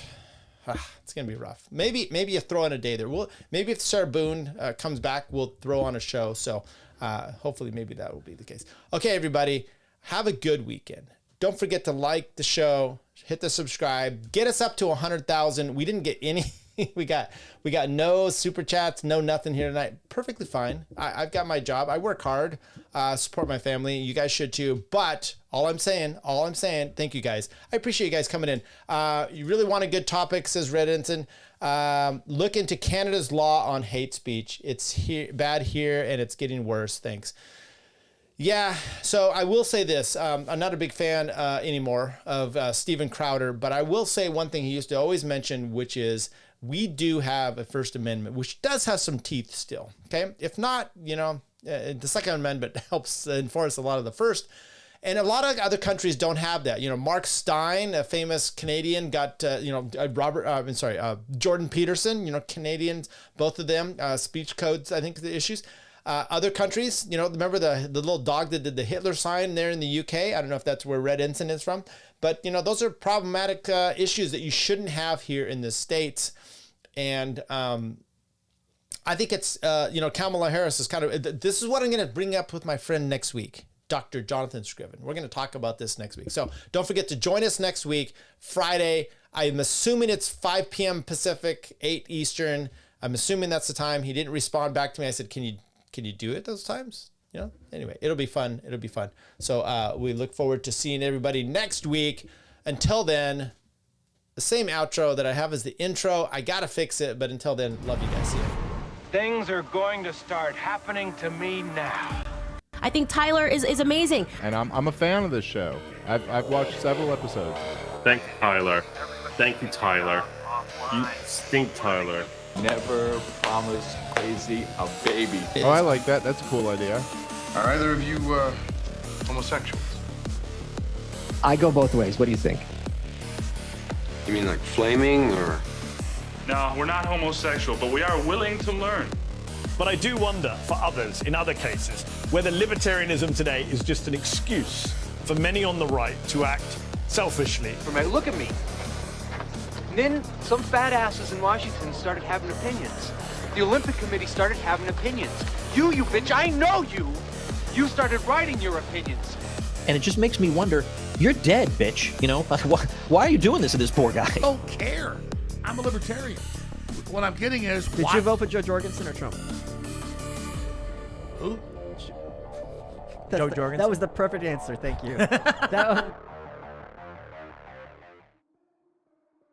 It's gonna be rough. Maybe you throw in a day there. Maybe if Sarah Boon comes back, we'll throw on a show. So hopefully maybe that will be the case. Okay, everybody. Have a good weekend. Don't forget to like the show, hit the subscribe, get us up to 100,000. We didn't get any. we got no super chats, no nothing here tonight. Perfectly fine. I've got my job. I work hard, support my family. You guys should too. But all I'm saying, thank you guys. I appreciate you guys coming in. You really want a good topic, says Red Ensign. Look into Canada's law on hate speech. It's bad here and it's getting worse. Thanks. Yeah, so I will say this. I'm not a big fan anymore of Steven Crowder, but I will say one thing he used to always mention, which is we do have a First Amendment, which does have some teeth still, okay? If not, the Second Amendment helps enforce a lot of the First, and a lot of other countries don't have that. Mark Stein, a famous Canadian, got, Jordan Peterson, Canadians, both of them, speech codes, I think the issues. Other countries, remember the little dog that did the Hitler sign there in the UK? I don't know if that's where Red Ensign is from. But, those are problematic issues that you shouldn't have here in the States. And I think it's, Kamala Harris is kind of, this is what I'm going to bring up with my friend next week, Dr. Jonathan Scriven. We're going to talk about this next week. So don't forget to join us next week, Friday. I'm assuming it's 5 p.m. Pacific, 8 Eastern. I'm assuming that's the time. He didn't respond back to me. I said, can you do it those times? You know, anyway, it'll be fun. It'll be fun. So we look forward to seeing everybody next week. Until then, the same outro that I have as the intro. I got to fix it. But until then, love you guys. See you. Things are going to start happening to me now. I think Tyler is amazing. And I'm a fan of this show. I've watched several episodes. Thank you, Tyler. Thank you, Tyler. You stink, Tyler. Never promise Crazy a baby. Oh, I like that. That's a cool idea. Are either of you homosexuals? I go both ways. What do you think? You mean like flaming or? No, we're not homosexual, but we are willing to learn. But I do wonder, for others, in other cases, whether libertarianism today is just an excuse for many on the right to act selfishly. Look at me. And then some fat asses in Washington started having opinions. The Olympic Committee started having opinions. You bitch, I know you. You started writing your opinions. And it just makes me wonder, you're dead, bitch. You know, why are you doing this to this poor guy? I don't care. I'm a libertarian. What I'm getting is, Did you vote for Joe Jorgensen or Trump? Who? Joe Jorgensen. That was the perfect answer. Thank you.